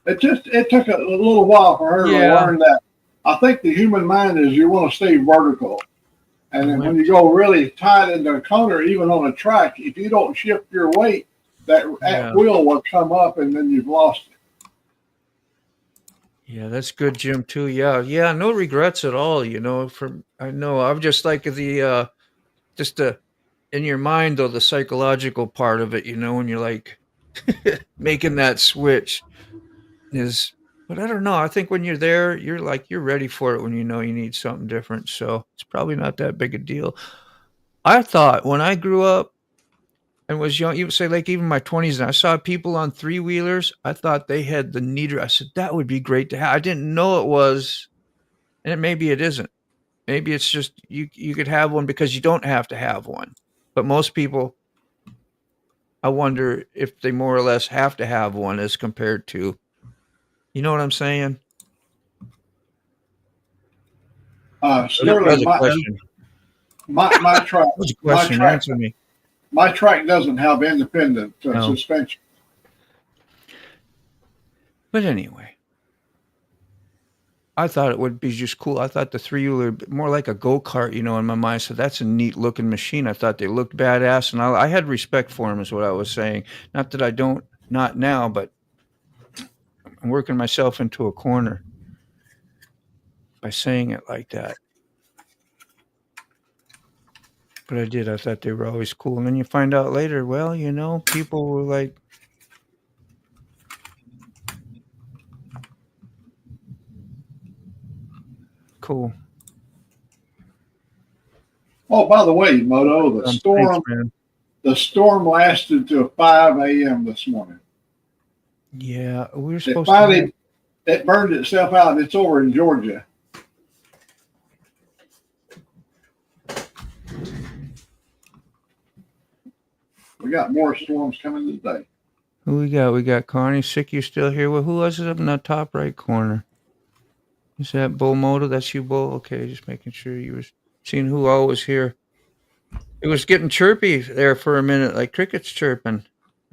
It took a little while for her to learn that. I think the human mind is you want to stay vertical. And then when you go really tight into a corner, even on a track, if you don't shift your weight, that wheel will come up and then you've lost it. Yeah, that's good, Jim, too. Yeah, no regrets at all, I know I'm just like in your mind, though, the psychological part of it, when you're like making that switch but I don't know. I think when you're there, you're ready for it when you need something different. So it's probably not that big a deal. I thought when I grew up and was young, you would say like even my 20s, and I saw people on 3-wheelers, I thought they had the neater. I said, that would be great to have. I didn't know it was, and maybe it isn't. Maybe it's just you could have one because you don't have to have one. But most people, I wonder if they more or less have to have one as compared to, you know what I'm saying? Sterling, my track. Answer me. My track doesn't have independent suspension. But anyway, I thought it would be just cool. I thought the three-wheeler more like a go-kart, in my mind. So that's a neat looking machine. I thought they looked badass, and I had respect for them, is what I was saying. Not that I don't, not now, but I'm working myself into a corner by saying it like that. But I did. I thought they were always cool. And then you find out later, well, people were like, cool. Oh, by the way, Moto, the storm lasted till 5 a.m. this morning. Yeah, we were supposed to. It burned itself out. It's over in Georgia. We got more storms coming today. Who we got? We got Connie. Sick, you still here? Well, who was it up in the top right corner? Is that Bull Moto? That's you, Bull? Okay, just making sure you were seeing who all was here. It was getting chirpy there for a minute, like crickets chirping.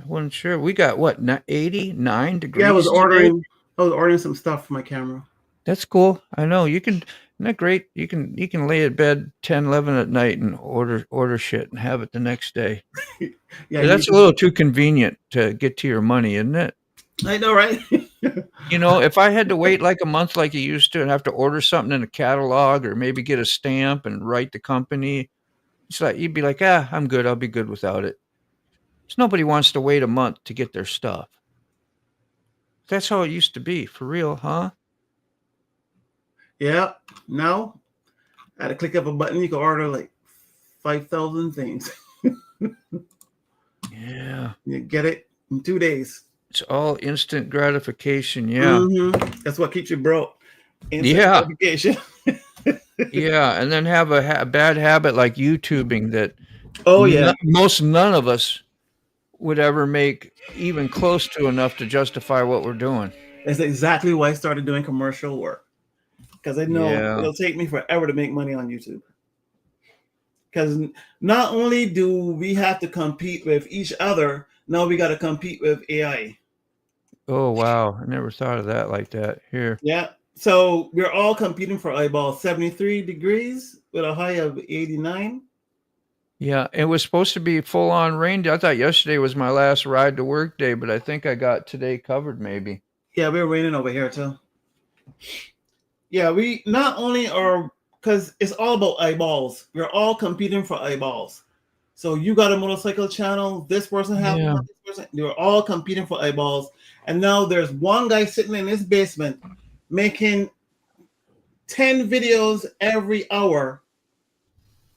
I wasn't sure. We got what, 89 degrees? Yeah, I was ordering some stuff for my camera. That's cool. I know you can. Isn't that great? You can lay at bed 10, 11 at night and order shit and have it the next day. Yeah, that's a little too convenient to get to your money, isn't it? I know, right? If I had to wait like a month like you used to and have to order something in a catalog or maybe get a stamp and write the company, it's like you'd be like, I'm good. I'll be good without it. So nobody wants to wait a month to get their stuff. That's how it used to be, for real, huh? Yeah. Now, at a click of a button, you can order like 5,000 things. Yeah. You get it in 2 days. It's all instant gratification. Yeah. Mm-hmm. That's what keeps you broke. Instant gratification. Yeah. And then have a bad habit like YouTubing that none of us would ever make even close to enough to justify what we're doing. That's exactly why I started doing commercial work. Because I know it'll take me forever to make money on YouTube. Because not only do we have to compete with each other, now we got to compete with AI. Oh, wow. I never thought of that like that. Here. Yeah. So we're all competing for eyeballs. 73 degrees with a high of 89. Yeah. It was supposed to be full on rain. I thought yesterday was my last ride to work day, but I think I got today covered maybe. Yeah, we're raining over here too. Yeah, we not only are, because it's all about eyeballs. We're all competing for eyeballs. So you got a motorcycle channel, this person has one, this person. They're all competing for eyeballs. And now there's one guy sitting in his basement making 10 videos every hour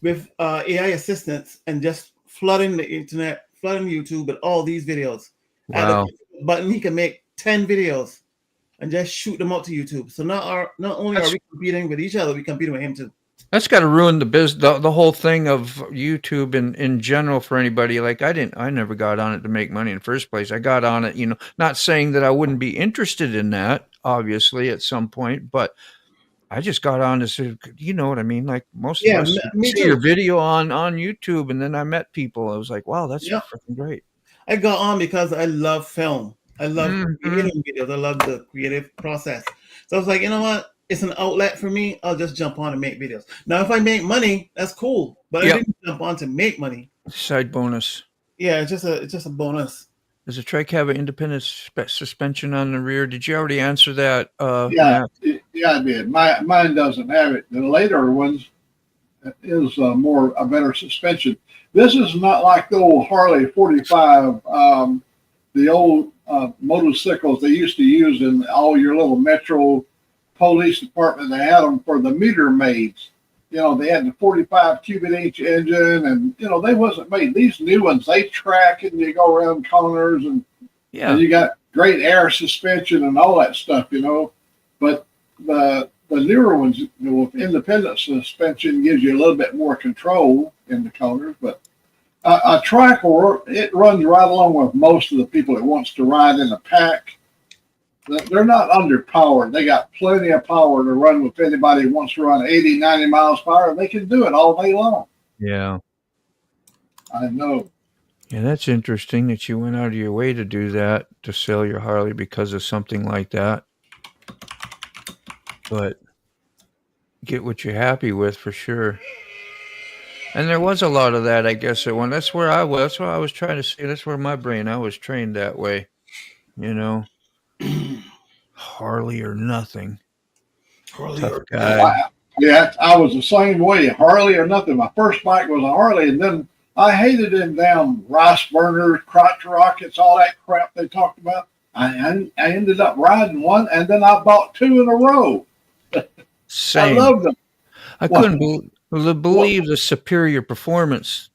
with AI assistance and just flooding the internet, flooding YouTube with all these videos. Wow. Button, he can make 10 videos and just shoot them out to YouTube. So not only are we competing with each other, we're competing with him too. That's got to ruin the business, the whole thing of YouTube in general for anybody. Like I never got on it to make money in the first place. I got on it, not saying that I wouldn't be interested in that, obviously, at some point, but I just got on to, you know what I mean? Like most of us see your video on YouTube, and then I met people. I was like, wow, that's freaking great. I got on because I love film. I love creating videos. I love the creative process. So I was like, you know what? It's an outlet for me. I'll just jump on and make videos. Now, if I make money, that's cool. But I didn't jump on to make money. Side bonus. Yeah, it's just a bonus. Does the trike have an independent suspension on the rear? Did you already answer that? Yeah, I did. Mine doesn't have it. The later ones is a better suspension. This is not like the old Harley 45, the old motorcycles they used to use in all your little metro police department. They had them for the meter maids. They had the 45 cubic inch engine, and they wasn't made. These new ones, they track and you go around corners, and you got great air suspension and all that stuff. But the newer ones, with independent suspension, gives you a little bit more control in the corners. But a trike, it runs right along with most of the people that wants to ride in a pack. They're not underpowered. They got plenty of power to run with anybody who wants to run 80, 90 miles per hour. They can do it all day long. Yeah. I know. Yeah, that's interesting that you went out of your way to do that, to sell your Harley because of something like that. but get what you're happy with for sure. And there was a lot of that, I guess, at one. That's where I was. That's what I was trying to say. That's where my brain, I was trained that way, you know. Harley or nothing. Tough guy. Yeah, I was the same way. Harley or nothing. My first bike was a Harley, and then I hated them damn rice burners, crotch rockets, all that crap they talked about. I ended up riding one, and then I bought two in a row. Same. I loved them. I couldn't believe the superior performance.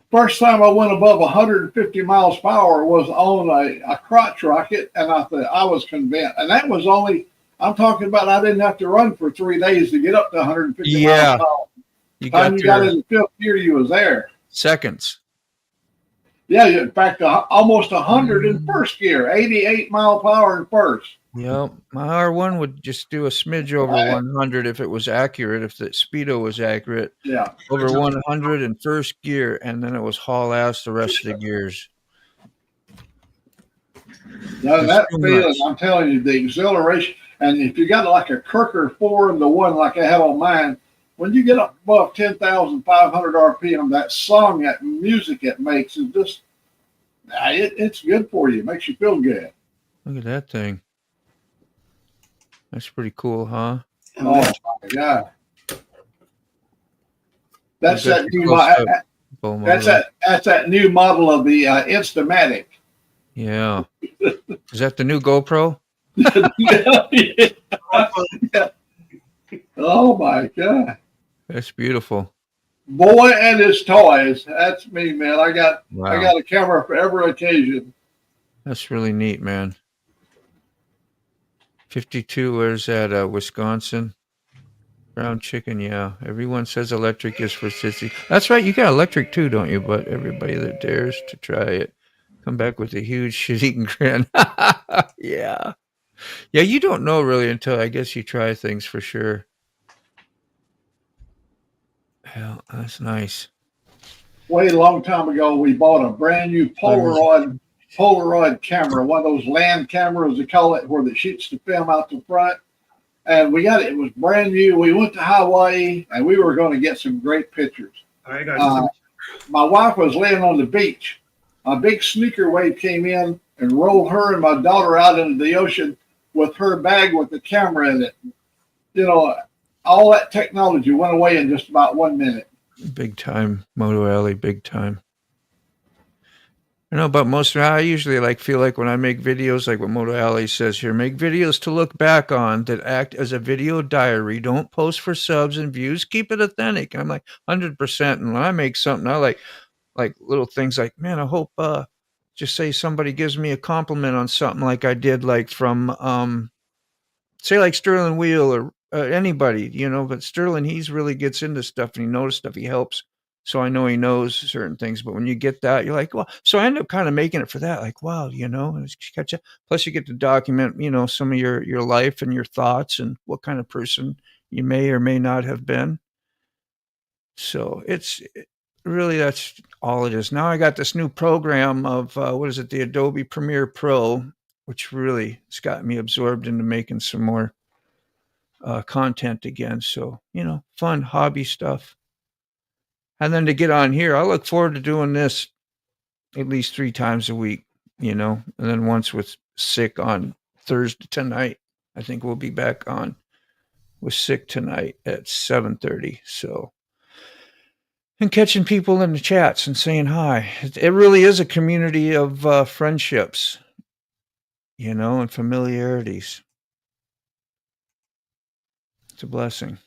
First time I went above 150 miles per hour was on a crotch rocket, and I thought I was convinced. And that was only, I'm talking about, I didn't have to run for 3 days to get up to 150 miles per hour. You got in the fifth gear, you was there. Seconds. Yeah, in fact, almost 100 in first gear, 88 mile per hour in first. Yep, my R1 would just do a smidge over 100 if it was accurate, if the speedo was accurate. Yeah, over 100 in first gear, and then it was haul ass the rest of the gears. Now, that feeling, I'm telling you, the exhilaration, and if you got like a Kirker 4 and the one like I have on mine, when you get up above 10,500 RPM, that song, that music it makes is just, it's good for you. It makes you feel good. Look at that thing. That's pretty cool, huh? Oh my God. That's that new that's that new model of the Instamatic. Yeah. Is that the new GoPro? Yeah. Oh my God. That's beautiful. Boy and his toys. That's me, man. I got a camera for every occasion. That's really neat, man. 52, where's that? Wisconsin. Brown chicken, yeah. Everyone says electric is for sissy. That's right, you got electric too, don't you? But everybody that dares to try it, come back with a huge shit-eating grin. Yeah. Yeah, you don't know really until I guess you try things for sure. Hell, that's nice. Way a long time ago, we bought a brand new Polaroid camera, one of those land cameras, they call it, where it shoots the film out the front. And we got it. It was brand new. We went to Hawaii, and we were going to get some great pictures. My wife was laying on the beach. A big sneaker wave came in and rolled her and my daughter out into the ocean with her bag with the camera in it. You know, all that technology went away in just about 1 minute. Big time, Moto Alley, big time. I know about most. I usually feel like when I make videos, like what Moto Alley says here, make videos to look back on that act as a video diary. Don't post for subs and views. Keep it authentic. And I'm like 100%. And when I make something, I like little things like, man, I hope just say somebody gives me a compliment on something like I did, like from say like Sterling Wheel or anybody, you know. But Sterling, he's really gets into stuff and he knows stuff. He helps. So I know he knows certain things, but when you get that, you're like, well, so I end up kind of making it for that. Like, wow, you know, plus you get to document, you know, some of your life and your thoughts and what kind of person you may or may not have been. So it's really, that's all it is. Now I got this new program of, the Adobe Premiere Pro, which really has got me absorbed into making some more content again. So, you know, fun hobby stuff. And then to get on here, I look forward to doing this at least 3 times a week, you know, and then once with Sick on Thursday tonight. I think we'll be back on with Sick tonight at 7:30. So, and catching people in the chats and saying hi. It really is a community of friendships, you know, and familiarities. It's a blessing.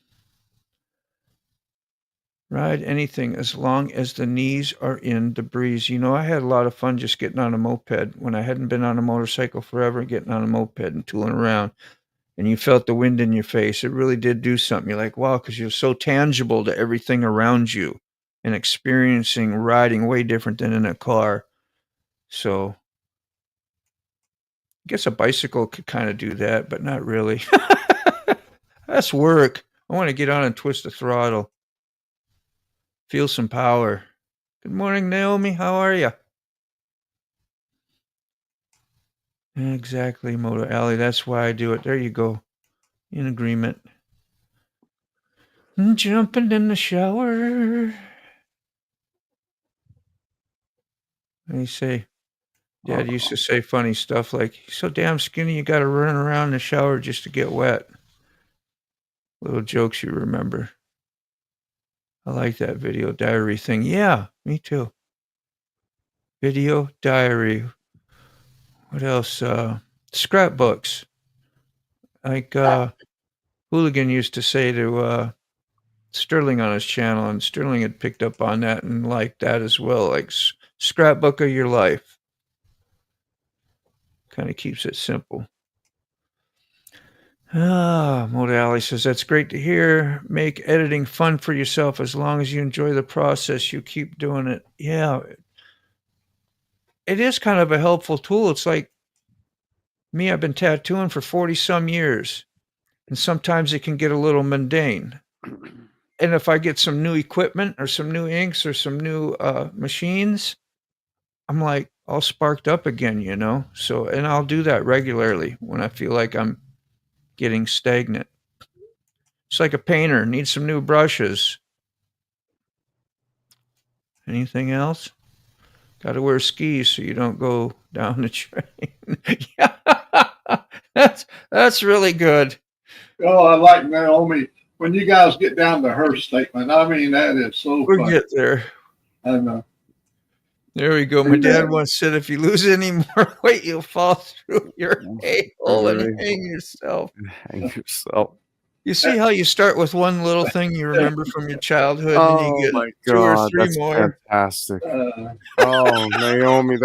Ride anything as long as the knees are in the breeze. You know, I had a lot of fun just getting on a moped when I hadn't been on a motorcycle forever, getting on a moped and tooling around. And you felt the wind in your face. It really did do something. You're like, wow, because you're so tangible to everything around you and experiencing riding way different than in a car. So I guess a bicycle could kind of do that, but not really. That's work. I want to get on and twist the throttle. Feel some power. Good morning, Naomi. How are you? Exactly, Moto Alley. That's why I do it. There you go. In agreement. Jumping in the shower. And you say, Dad used to say funny stuff like, "You're so damn skinny, you got to run around in the shower just to get wet." Little jokes you remember. I like that video diary thing. Yeah, me too. Video diary. What else? Scrapbooks. Like Hooligan used to say to Sterling on his channel, and Sterling had picked up on that and liked that as well. Like scrapbook of your life. Kind of keeps it simple. Moto Alley says, that's great to hear. Make editing fun for yourself. As long as you enjoy the process, you keep doing it. Yeah. It is kind of a helpful tool. It's like me, I've been tattooing for 40 some years, and sometimes it can get a little mundane. And if I get some new equipment or some new inks or some new machines, I'm like all sparked up again, you know? So, and I'll do that regularly when I feel like I'm getting stagnant. It's like a painter, needs some new brushes. Anything else? Got to wear skis so you don't go down the train. Yeah, that's really good. Oh, I like Naomi. When you guys get down to her statement, I mean, that is so We'll funny. get there. I know. There we go. My dad once said, if you lose any more weight, you'll fall through your hole and hang yourself. Hang yourself. You see how you start with one little thing you remember from your childhood, and you get my 2 or God, 3 that's more. fantastic. Oh, Naomi,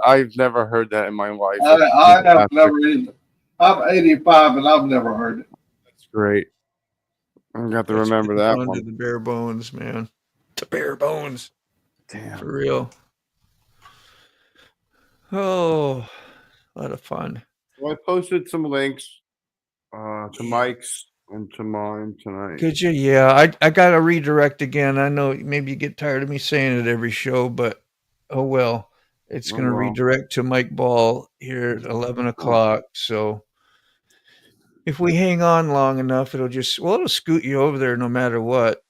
I've never heard that in my life. I have never either. I'm 85 and I've never heard it. That's great. I got to remember that one. To the bare bones, man. The bare bones. Damn. For real. Oh, a lot of fun. Well, I posted some links to Mike's and to mine tonight. Could you? Yeah, I got to redirect again. I know maybe you get tired of me saying it every show, but oh well. It's going to redirect to Mike Ball here at 11 o'clock. So if we hang on long enough, it'll scoot you over there no matter what.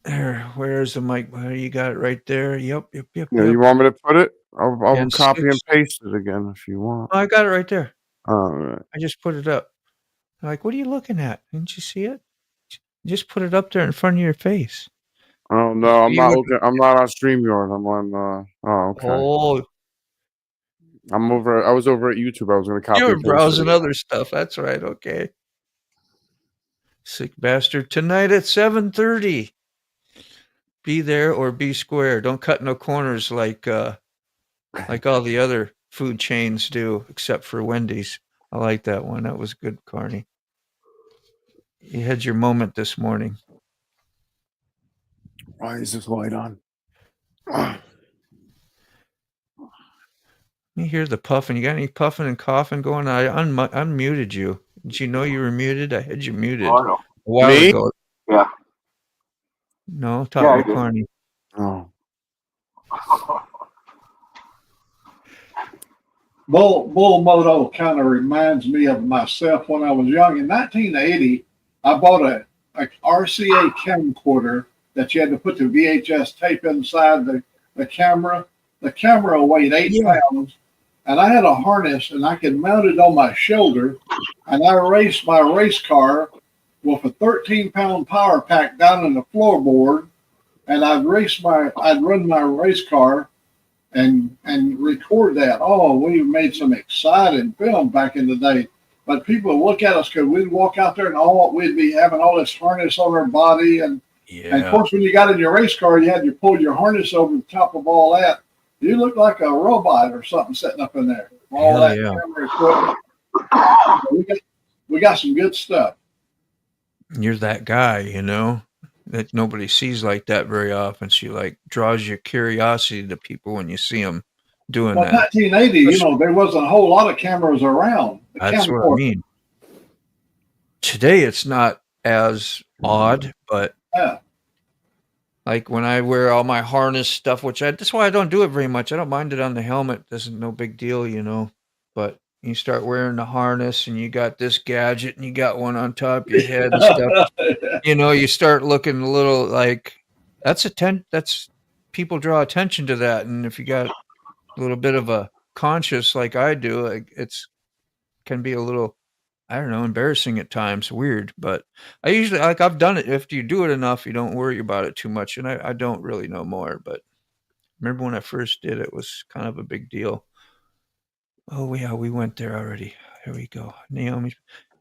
There, where's the mic? Well, you got it right there. Yep. Yeah, you want me to put it? I'll copy and paste it again if you want. Oh, I got it right there. All right. I just put it up. I'm like, what are you looking at? Didn't you see it? Just put it up there in front of your face. Oh no, I'm not looking. I'm not on StreamYard. I'm on. Okay. Oh, I was over at YouTube. I was going to copy. You were browsing other stuff. That's right. Okay. Sick bastard. Tonight at 7:30. Be there or be square. Don't cut no corners like all the other food chains do, except for Wendy's. I like that one. That was good, Carney. You had your moment this morning. Why is this light on? You hear the puffing. You got any puffing and coughing going on? I unmuted you. Did you know you were muted? I had you muted a while ago. Yeah. No, talk to Carney. Oh. Bull Moto kind of reminds me of myself when I was young. In 1980, I bought a RCA camcorder that you had to put the VHS tape inside the camera. The camera weighed 8 pounds, and I had a harness, and I could mount it on my shoulder, and I raced my race car with a 13-pound power pack down in the floorboard, and I'd run my race car and record that. Oh, we made some exciting film back in the day. But people would look at us because we'd walk out there and we'd be having all this harness on our body. And of course, when you got in your race car, you had to pull your harness over the top of all that. You looked like a robot or something sitting up in there. All that camera equipment. We got some good stuff. You're that guy, you know, that nobody sees like that very often. So you like draws your curiosity to people when you see them doing that. 1980, you know, there wasn't a whole lot of cameras around. That's what I mean. Today it's not as odd, but like when I wear all my harness stuff, that's why I don't do it very much. I don't mind it on the helmet. There's no big deal, you know, but You start wearing the harness, and you got this gadget, and you got one on top of your head and stuff. You know, you start looking a little like that's people draw attention to that, and if you got a little bit of a conscious like I do, it's can be a little, I don't know, embarrassing at times, weird. But I usually I've done it. If you do it enough, you don't worry about it too much. And I don't really know more, but remember when I first did it, it was kind of a big deal. Oh yeah, we went there already. Here we go. Naomi's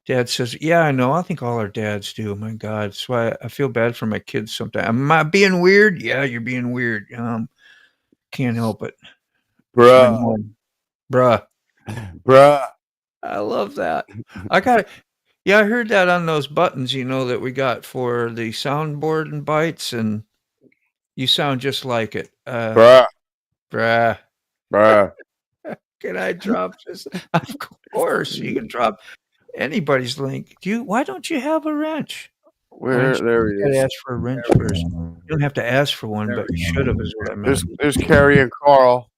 dad says, "Yeah, I know. I think all our dads do. My God, that's why I feel bad for my kids sometimes. Am I being weird? Yeah, you're being weird. Can't help it, bruh. I love that. I heard that on those buttons, that we got for the soundboard and bites, and you sound just like it. Bruh. Can I drop this? Of course, you can drop anybody's link. Why don't you have a wrench? There he is. Ask for a wrench first. You don't have to ask for one, but you should have. Is what I meant. There's Carrie and Carl.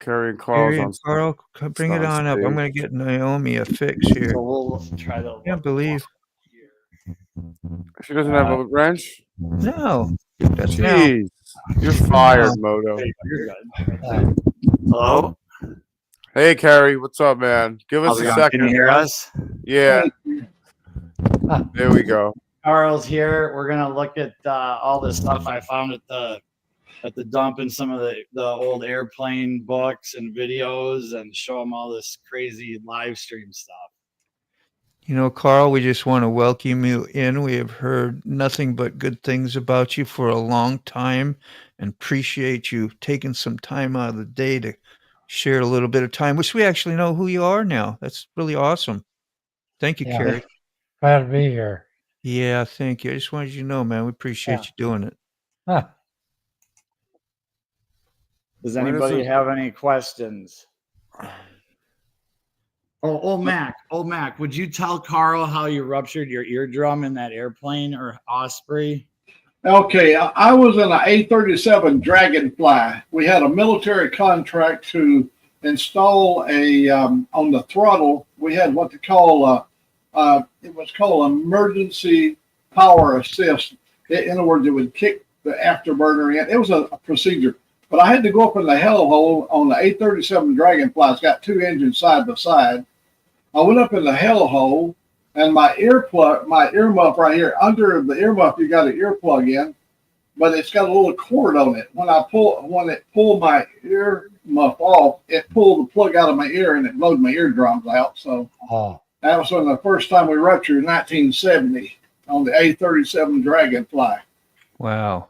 Carrie and Carl, bring it on up. I'm going to get Naomi a fix here. So we'll try to. I can't believe she doesn't have a wrench. No, that's jeez. You're fired, Moto. You're good. Hello. Hey, Carrie, what's up, man? Give us a second. Can you hear us? Yeah. There we go. Carl's here. We're gonna look at all this stuff I found at the dump and some of the old airplane books and videos, and show them all this crazy live stream stuff. Carl, we just want to welcome you in. We have heard nothing but good things about you for a long time, and appreciate you taking some time out of the day to share a little bit of time, which we actually know who you are now. That's really awesome. Thank you, Carrie. Glad to be here. Yeah, thank you. I just wanted you to know, man, we appreciate you doing it. Huh. Does anybody have any questions? Oh, old Mac, would you tell Carl how you ruptured your eardrum in that airplane or Osprey? Okay, I was in an A-37 Dragonfly. We had a military contract to install on the throttle, we had what they call it was called emergency power assist. In other words, it would kick the afterburner in. It was a procedure. But I had to go up in the hellhole on the A-37 Dragonfly. It's got two engines side by side. I went up in the hellhole, and my earmuff right here, under the earmuff, you got an earplug in, but it's got a little cord on it. When it pulled my earmuff off, it pulled the plug out of my ear, and it blowed my eardrums out. So that was when the first time we ruptured in 1970 on the A-37 Dragonfly. Wow.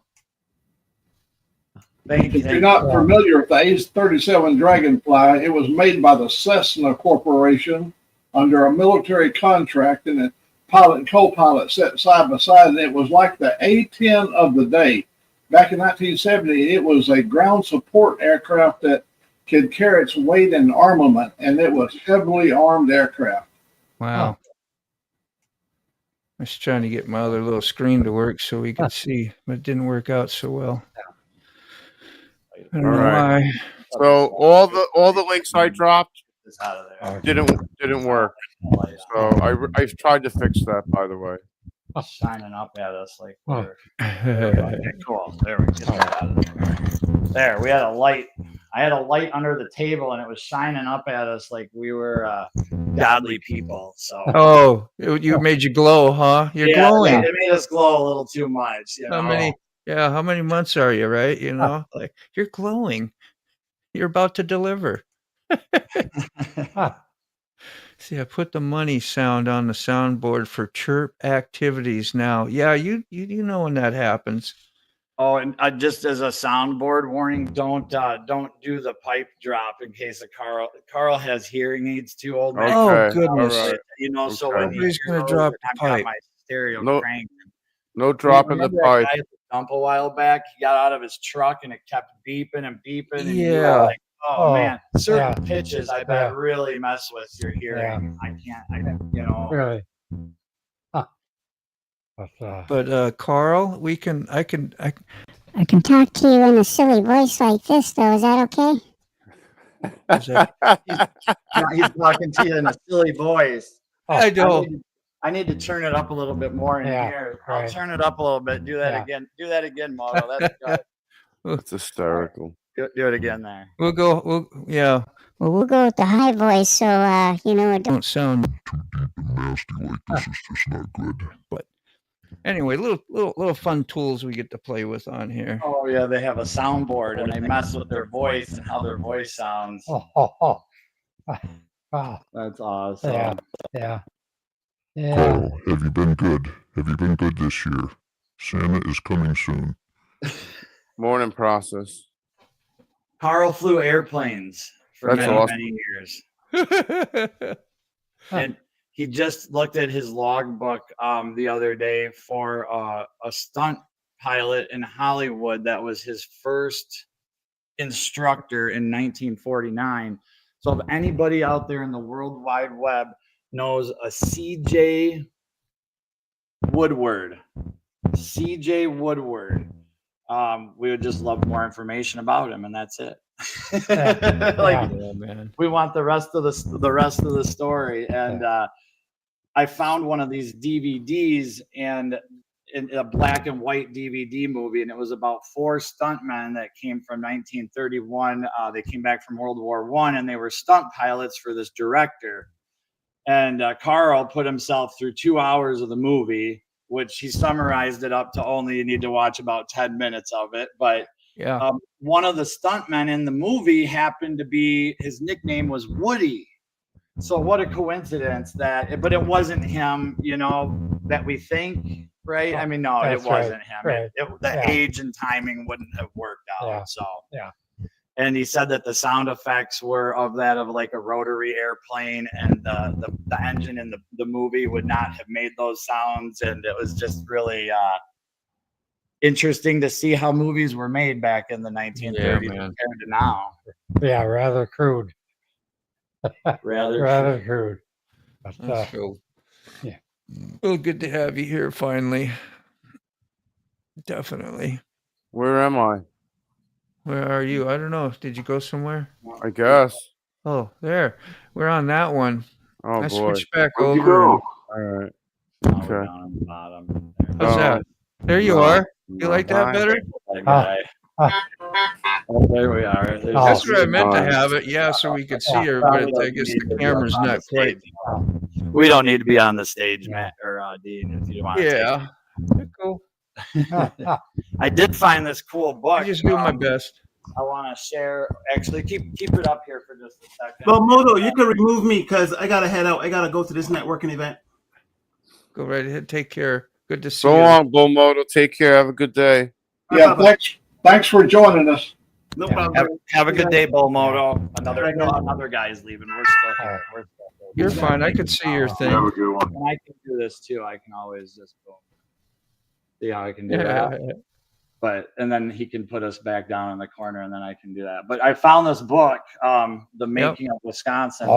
Thank you. If you're not familiar with the A-37 Dragonfly, it was made by the Cessna Corporation under a military contract, and the pilot and co-pilot sat side by side, and it was like the A-10 of the day. Back in 1970, it was a ground support aircraft that could carry its weight in armament, and it was heavily armed aircraft. Wow. I was trying to get my other little screen to work so we could see, but it didn't work out so well. I don't know why. So all the links I dropped didn't work. So I tried to fix that, by the way. Shining up at us like we're cool. There we get that out of there. There, we had a light. I had a light under the table, and it was shining up at us like we were godly people. So you made you glow, huh? You're glowing. It made us glow a little too much. How many months are you, right? Like you're glowing. You're about to deliver. See, I put the money sound on the soundboard for chirp activities now. Yeah, you know when that happens. Oh, and just as a soundboard warning, don't do the pipe drop in case of Carl has hearing aids too old. Okay. Oh goodness! Right. So nobody's gonna drop the pipe. My stereo crank. No dropping the pipe. Guy at the dump a while back, he got out of his truck and it kept beeping and beeping. And yeah. Man, certain pitches I bet really mess with your hearing. I can't, Really? Huh. But Carl, I can talk to you in a silly voice like this, though. Is that okay? He's talking to you in a silly voice. I know. I need to turn it up a little bit more in here. I'll turn it up a little bit. Do that again. Do that again, Moto. That's good. That's hysterical. Do it again there. We'll go with the high voice, so it don't sound too deep and nasty like this. It's just not good. But anyway, little fun tools we get to play with on here. Oh yeah, they have a soundboard and they mess with their voice and how their voice sounds. Wow. That's awesome. Yeah. Carl, have you been good? Have you been good this year? Santa is coming soon. Morning process. Carl flew airplanes for many years. And he just looked at his logbook the other day for a stunt pilot in Hollywood that was his first instructor in 1949. So if anybody out there in the World Wide Web knows a CJ Woodward, we would just love more information about him, and that's it. We want the rest of the story. And I found one of these DVDs and in a black and white DVD movie, and it was about 4 stuntmen that came from 1931. They came back from World War I, and they were stunt pilots for this director. And Carl put himself through 2 hours of the movie, which he summarized it up to only you need to watch about 10 minutes of it. But one of the stuntmen in the movie happened to be, his nickname was Woody. So what a coincidence but it wasn't him, that we think, right? I mean, no, it wasn't him. Right. The age and timing wouldn't have worked out. And he said that the sound effects were of like a rotary airplane, and the engine in the movie would not have made those sounds. And it was just really interesting to see how movies were made back in the 1930s compared to now. Yeah, rather crude. rather crude. But, that's cool. Yeah. Well, good to have you here finally. Definitely. Where am I? Where are you? I don't know. Did you go somewhere? I guess. Oh, there. We're on that one. Oh, I boy. switched back Where'd over. you go? All right. Okay. Okay. Down on the bottom. How's that? There you are. You like that better? Oh, there we are. That's where I meant to have it. Yeah, so we could see her, but I guess the camera's not quite. We don't need to be on the stage, Matt or Dean, if you want. Yeah. Cool. I did find this cool book. I just do my best. I want to share. Actually, keep it up here for just a second. Well, Moto, you can remove me because I gotta head out. I gotta go to this networking event. Go right ahead. Take care. Good to see you. So long, Bull Moto. Take care. Have a good day. Yeah, thanks for joining us. No problem. Have a good day, Bull Moto. Another guy is leaving. We're still here. You're fine. I can see your thing. Have a good one. And I can do this too. I can always just boom. See how I can do that. And then he can put us back down in the corner, and then I can do that. But I found this book, The Making of Wisconsin.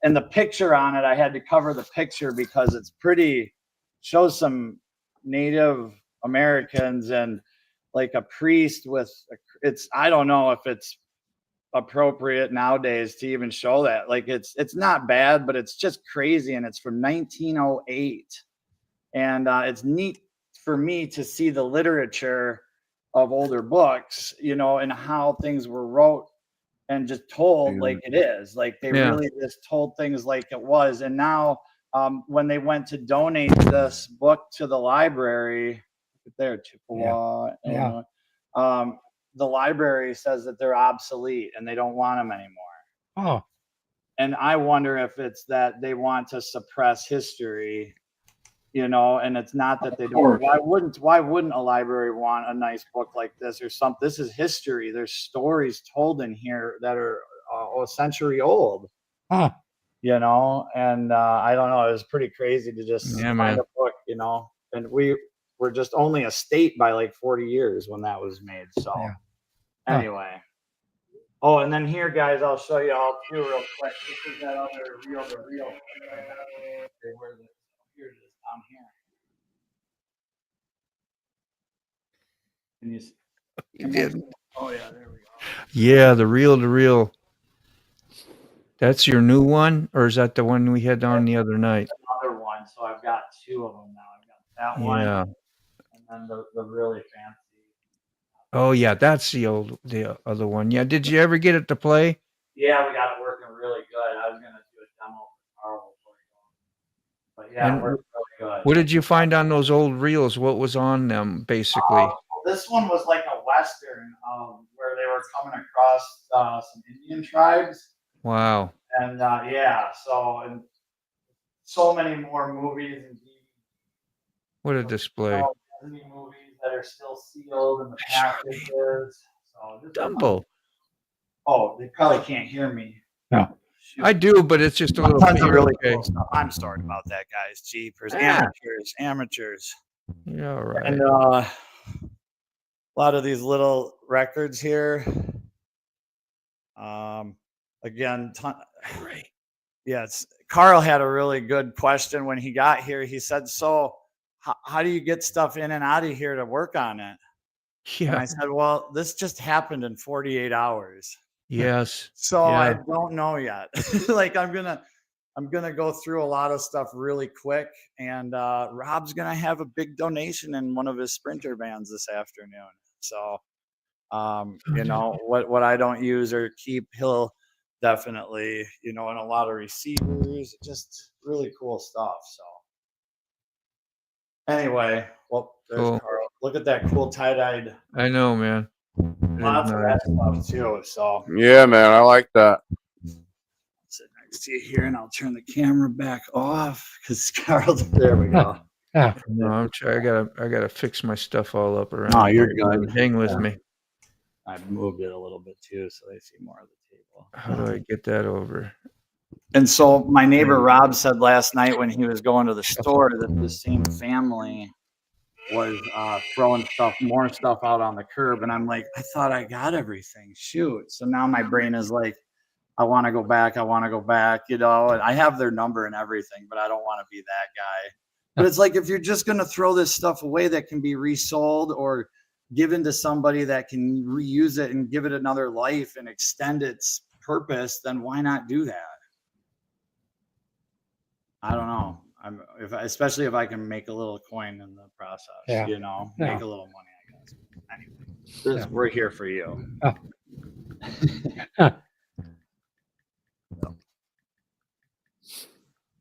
And the picture on it, I had to cover the picture because it's pretty, shows some Native Americans and like a priest with, I don't know if it's appropriate nowadays to even show that. Like it's not bad, but it's just crazy. And it's from 1908. And it's neat for me to see the literature of older books, and how things were wrote and just told like it is. Like they really just told things like it was. And now when they went to donate this book to the library there, Chippewa, the library says that they're obsolete and they don't want them anymore. And I wonder if it's that they want to suppress history, and it's not that they don't. Why wouldn't a library want a nice book like this or something? This is history. There's stories told in here that are a century old. And I don't know. It was pretty crazy to just find a book, and we were just only a state by like 40 years when that was made. So anyway. Oh, and then here, guys, I'll show you all too real quick. This is that other reel to reel. Here it is down here. Can you see? You did. Oh yeah, there we go. Yeah, the reel to reel. That's your new one, or is that the one we had on the other night? Another one. So I've got 2 of them now. I've got that one, Yeah. and then the really fancy. Oh yeah, that's the other one. Yeah. Did you ever get it to play? Yeah, we got it working really good. I was gonna do a demo for Carl before you go, but yeah, it worked really good. What did you find on those old reels? What was on them, basically? This one was like a Western, where they were coming across some Indian tribes. Wow. And yeah, and so many more movies and What a display. Disney movies that are still sealed in the packages. So Dumbo. Oh, they probably can't hear me. No. Shoot. I do, but it's just a little Tons of really okay. cool stuff. I'm sorry about that, guys. Jeepers. Amateurs. Yeah, all right. And a lot of these little records here. Again, yes. Carl had a really good question when he got here. He said, so how do you get stuff in and out of here to work on it? Yeah. And I said, well, this just happened in 48 hours. Yes. So I don't know yet. Like I'm gonna go through a lot of stuff really quick, and Rob's gonna have a big donation in one of his Sprinter vans this afternoon. So you know, what I don't use or keep, he'll definitely, you know, and a lot of receivers, just really cool stuff. So anyway, well, there's Cool. Carl. Look at that cool tie-dyed. I know, man. Lots of that stuff too. So yeah, man, I like that. Sit next to you here, and I'll turn the camera back off because Carl. There we go. No, I'm trying. I gotta fix my stuff all up around. Oh, you're good. Hang with me. I've moved it a little bit too, so they see more of the table. How do I get that over? And so my neighbor Rob said last night when he was going to the store that the same family was throwing more stuff out on the curb, and I'm like, I thought I got everything. Shoot! So now my brain is like, I want to go back. You know, and I have their number and everything, but I don't want to be that guy. But it's like, if you're just gonna throw this stuff away that can be resold or given to somebody that can reuse it and give it another life and extend its purpose, then why not do that? I don't know. Especially if I can make a little coin in the process, you know, make a little money, I guess. Anyway, we're here for you.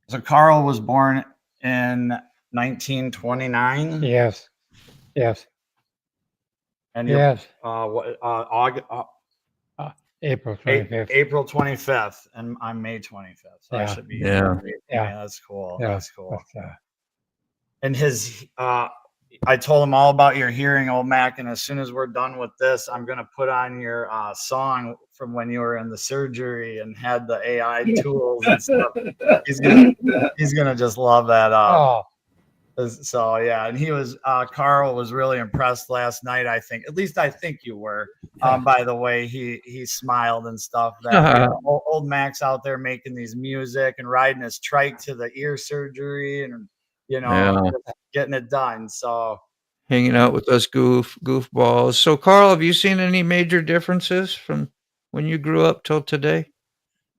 So Carl was born in 1929. Yes. And April 25th. April 25th, and I'm May 25th. So I should be. Yeah. That's cool. Yeah. That's cool. And I told him all about your hearing, old Mac. And as soon as we're done with this, I'm gonna put on your song from when you were in the surgery and had the AI tools and stuff. He's gonna just love that. So yeah, and he was Carl was really impressed last night. I think, at least I think you were. By the way, he smiled and stuff. That old Mac's out there making these music and riding his trike to the ear surgery, and you know, getting it done. So hanging out with us goofballs. So Carl, have you seen any major differences from when you grew up till today?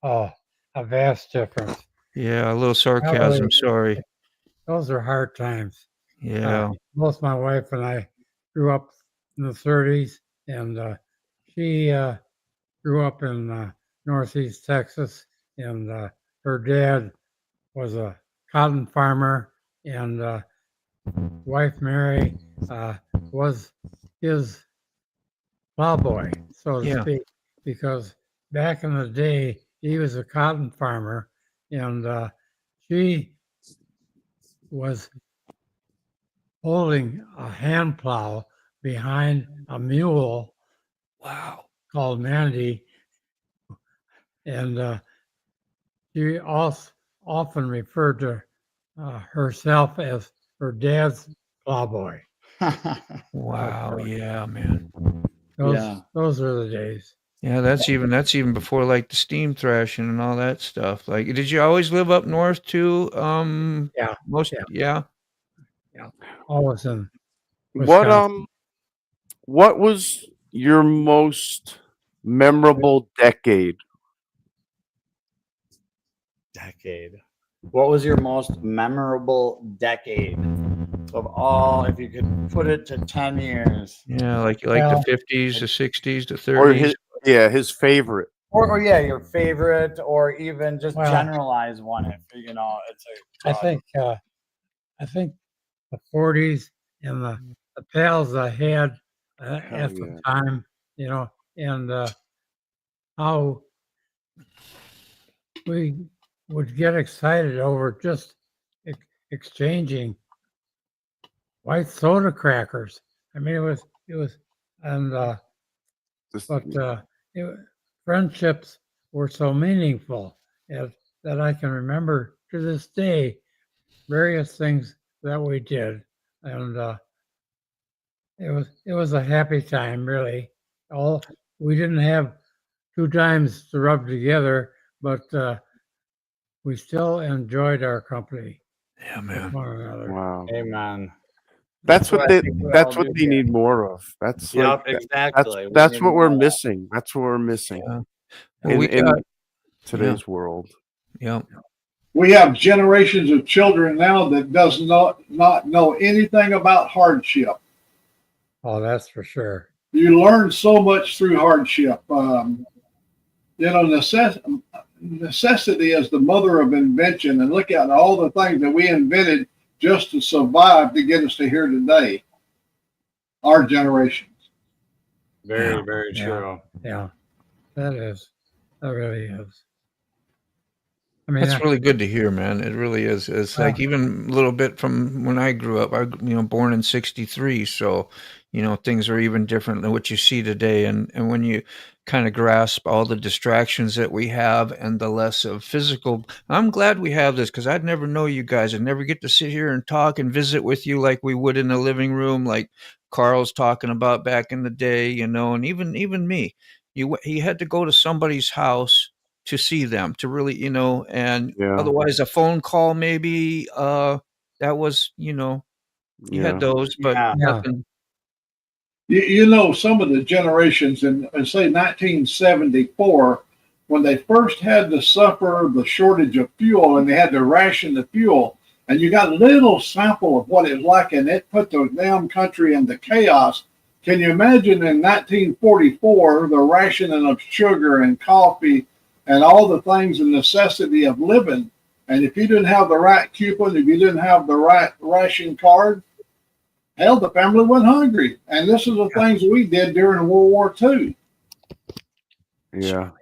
Oh, a vast difference. Yeah, a little sarcasm. Sorry. Those are hard times. Yeah. Both my wife and I grew up in the 30s, and she grew up in Northeast Texas, and her dad was a cotton farmer, and wife Mary was his plowboy, so to speak, because back in the day, he was a cotton farmer, and she was holding a hand plow behind a mule called Mandy, and she also often referred to herself as her dad's plowboy. Wow, yeah, man. Those are the days. Yeah, that's even before like the steam thrashing and all that stuff. Like, did you always live up north too? Yeah. Always in Wisconsin. What was your most memorable decade decade. What was your most memorable decade of all? If you could put it to 10 years. Yeah, like the 50s, the 60s, the 30s. Or his favorite. Or yeah, your favorite, or even just generalize one. If you know, it's a. I think the 40s and the pals I had at the time, you know, and how we would get excited over just exchanging white soda crackers. I mean, it was, and friendships were so meaningful that I can remember to this day various things that we did, and it was a happy time, really. We didn't have 2 dimes to rub together, but we still enjoyed our company. Yeah, man. Wow. Amen. That's what they need more of. That's exactly. That's what we're missing. That's what we're missing in today's world. Yeah. We have generations of children now that does not know anything about hardship. Oh, that's for sure. You learn so much through hardship. Necessity is the mother of invention, and look at all the things that we invented just to survive to get us to here today. Our generations. Very, very true. Yeah, that really is. I mean, that's really good to hear, man. It really is. It's like even a little bit from when I grew up. Born in '63, so things are even different than what you see today. And when you kind of grasp all the distractions that we have and the less of physical, I'm glad we have this, because I'd never know you guys. I'd never get to sit here and talk and visit with you like we would in the living room, like Carl's talking about back in the day, and even me. He had to go to somebody's house to see them, to really, and otherwise a phone call maybe, that was, you had those, but nothing. Some of the generations in, say, 1974, when they first had to suffer the shortage of fuel and they had to ration the fuel, and you got a little sample of what it's like, and it put the damn country into chaos. Can you imagine in 1944, the rationing of sugar and coffee and all the things, the necessity of living? And if you didn't have the right coupon, if you didn't have the right ration card, hell, the family went hungry. And this is the things we did during World War II. Yeah. How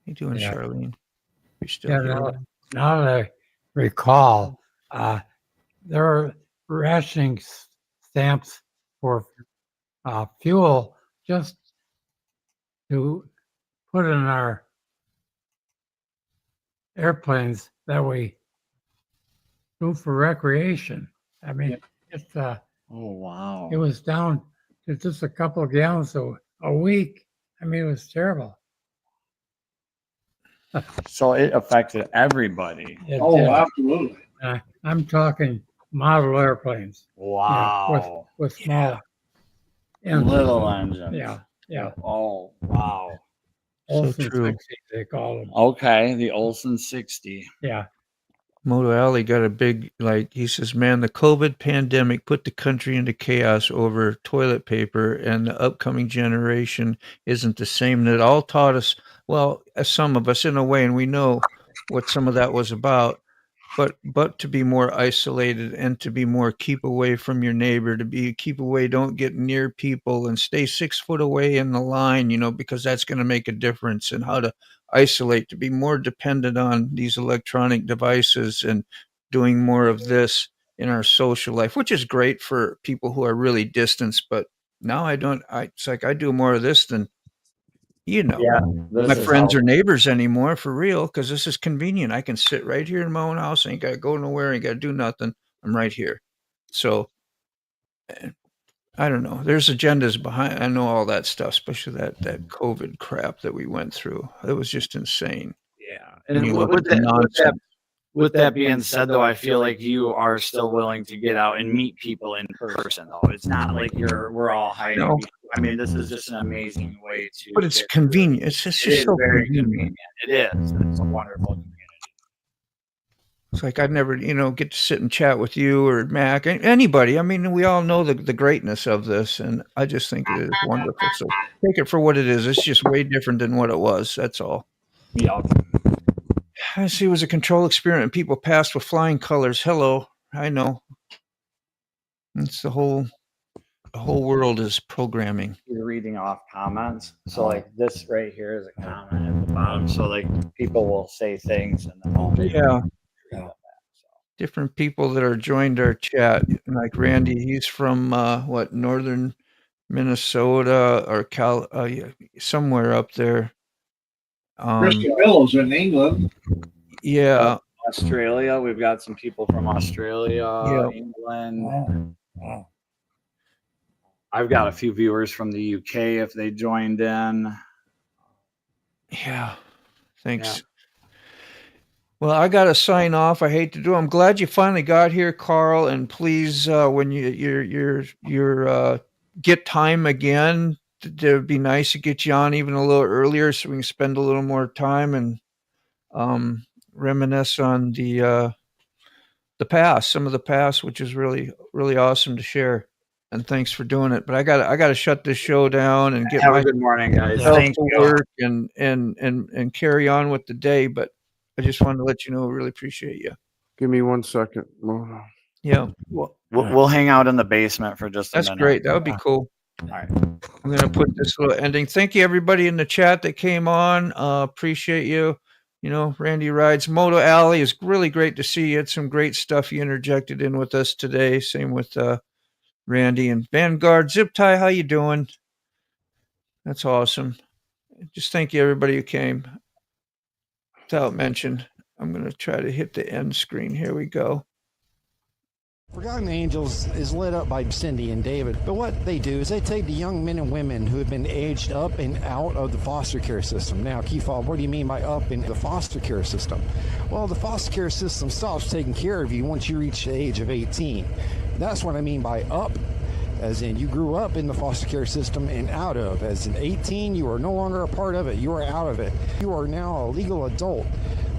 you doing, Charlene? You're still here? Now that I recall, there were rationing stamps for fuel just to put in our airplanes that we do for recreation. I mean, it's oh wow! It was down to just a couple of gallons a week. I mean, it was terrible. So it affected everybody. Absolutely. I'm talking model airplanes. Wow. With small and little engines. Yeah. Oh wow. Olson so true. 60, they call them. Okay, the Olson 60. Yeah. Moto Alley got a big, he says, man, the COVID pandemic put the country into chaos over toilet paper, and the upcoming generation isn't the same. And it all taught us, well, as some of us in a way, and we know what some of that was about, but to be more isolated and to be more keep away from your neighbor, keep away, don't get near people, and stay 6 foot away in the line, because that's going to make a difference, and how to isolate, to be more dependent on these electronic devices and doing more of this in our social life, which is great for people who are really distanced. But now it's like I do more of this than my friends or neighbors anymore, for real, because this is convenient. I can sit right here in my own house. I ain't got to go nowhere. I ain't got to do nothing. I'm right here. So I don't know. There's agendas behind. I know all that stuff, especially that COVID crap that we went through. It was just insane. Yeah. And with that being said, though, I feel like you are still willing to get out and meet people in person, though. It's not like we're all hiding. No. I mean, this is just an amazing way to. But it's convenient. It's just so very convenient. It is. It's a wonderful community. It's like I'd never, get to sit and chat with you or Mac, anybody. I mean, we all know the greatness of this, and I just think it is wonderful. So take it for what it is. It's just way different than what it was. That's all. Yeah. I see it was a control experiment. People passed with flying colors. Hello. I know. It's the whole world is programming. You're reading off comments. So like this right here is a comment at the bottom. So like people will say things and then yeah. Different people that are joined our chat, like Randy, he's from northern Minnesota or somewhere up there. Christy Mills in England. Yeah. Australia. We've got some people from Australia, England. I've got a few viewers from the UK if they joined in. Yeah. Thanks. Yeah. Well, I got to sign off. I hate to do it. I'm glad you finally got here, Carl. And please, when you get time again, it would be nice to get you on even a little earlier so we can spend a little more time and reminisce on the past, some of the past, which is really, really awesome to share. And thanks for doing it. But I got to shut this show down and get my good morning, guys. Thank you. Work and carry on with the day. But I just wanted to let you know, I really appreciate you. Give me 1 second. Yeah. We'll hang out in the basement for just a minute. That's great. That would be cool. All right. I'm going to put this little ending. Thank you, everybody in the chat that came on. Appreciate you. Randy Rides. Moto Alley is really great to see. You had some great stuff you interjected in with us today. Same with Randy and Vanguard. Zip Tie, how you doing? That's awesome. Just thank you, everybody who came. Without mention, I'm going to try to hit the end screen. Here we go. Forgotten Angels is led up by Cindy and David, but what they do is they take the young men and women who have been aged up and out of the foster care system. Now, Keefob, what do you mean by up in the foster care system? Well, the foster care system stops taking care of you once you reach the age of 18. That's what I mean by up, as in you grew up in the foster care system and out of. As in 18, you are no longer a part of it. You are out of it. You are now a legal adult.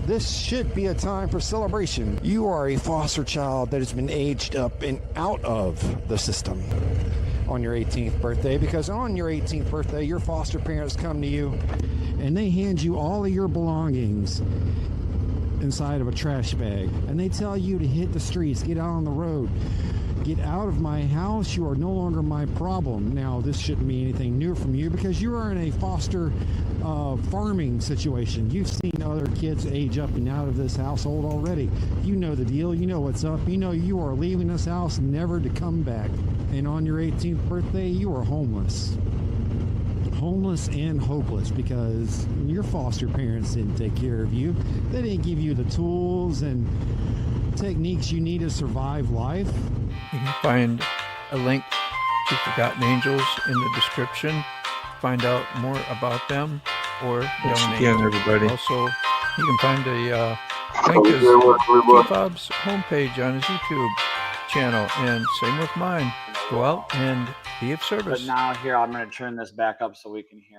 This should be a time for celebration. You are a foster child that has been aged up and out of the system on your 18th birthday, because on your 18th birthday, your foster parents come to you and they hand you all of your belongings inside of a trash bag, and they tell you to hit the streets, get out on the road. Get out of my house. You are no longer my problem. Now, this shouldn't be anything new from you because you are in a foster farming situation. You've seen other kids age up and out of this household already. You know the deal. You know what's up. You know you are leaving this house never to come back. And on your 18th birthday, you are homeless. Homeless and hopeless because your foster parents didn't take care of you. They didn't give you the tools and techniques you need to survive life. You can find a link to Forgotten Angels in the description. Find out more about them or donate. Again, everybody. Also, you can find a link to Keefob's homepage on his YouTube channel, and same with mine. Go out and be of service. But now here, I'm going to turn this back up so we can hear.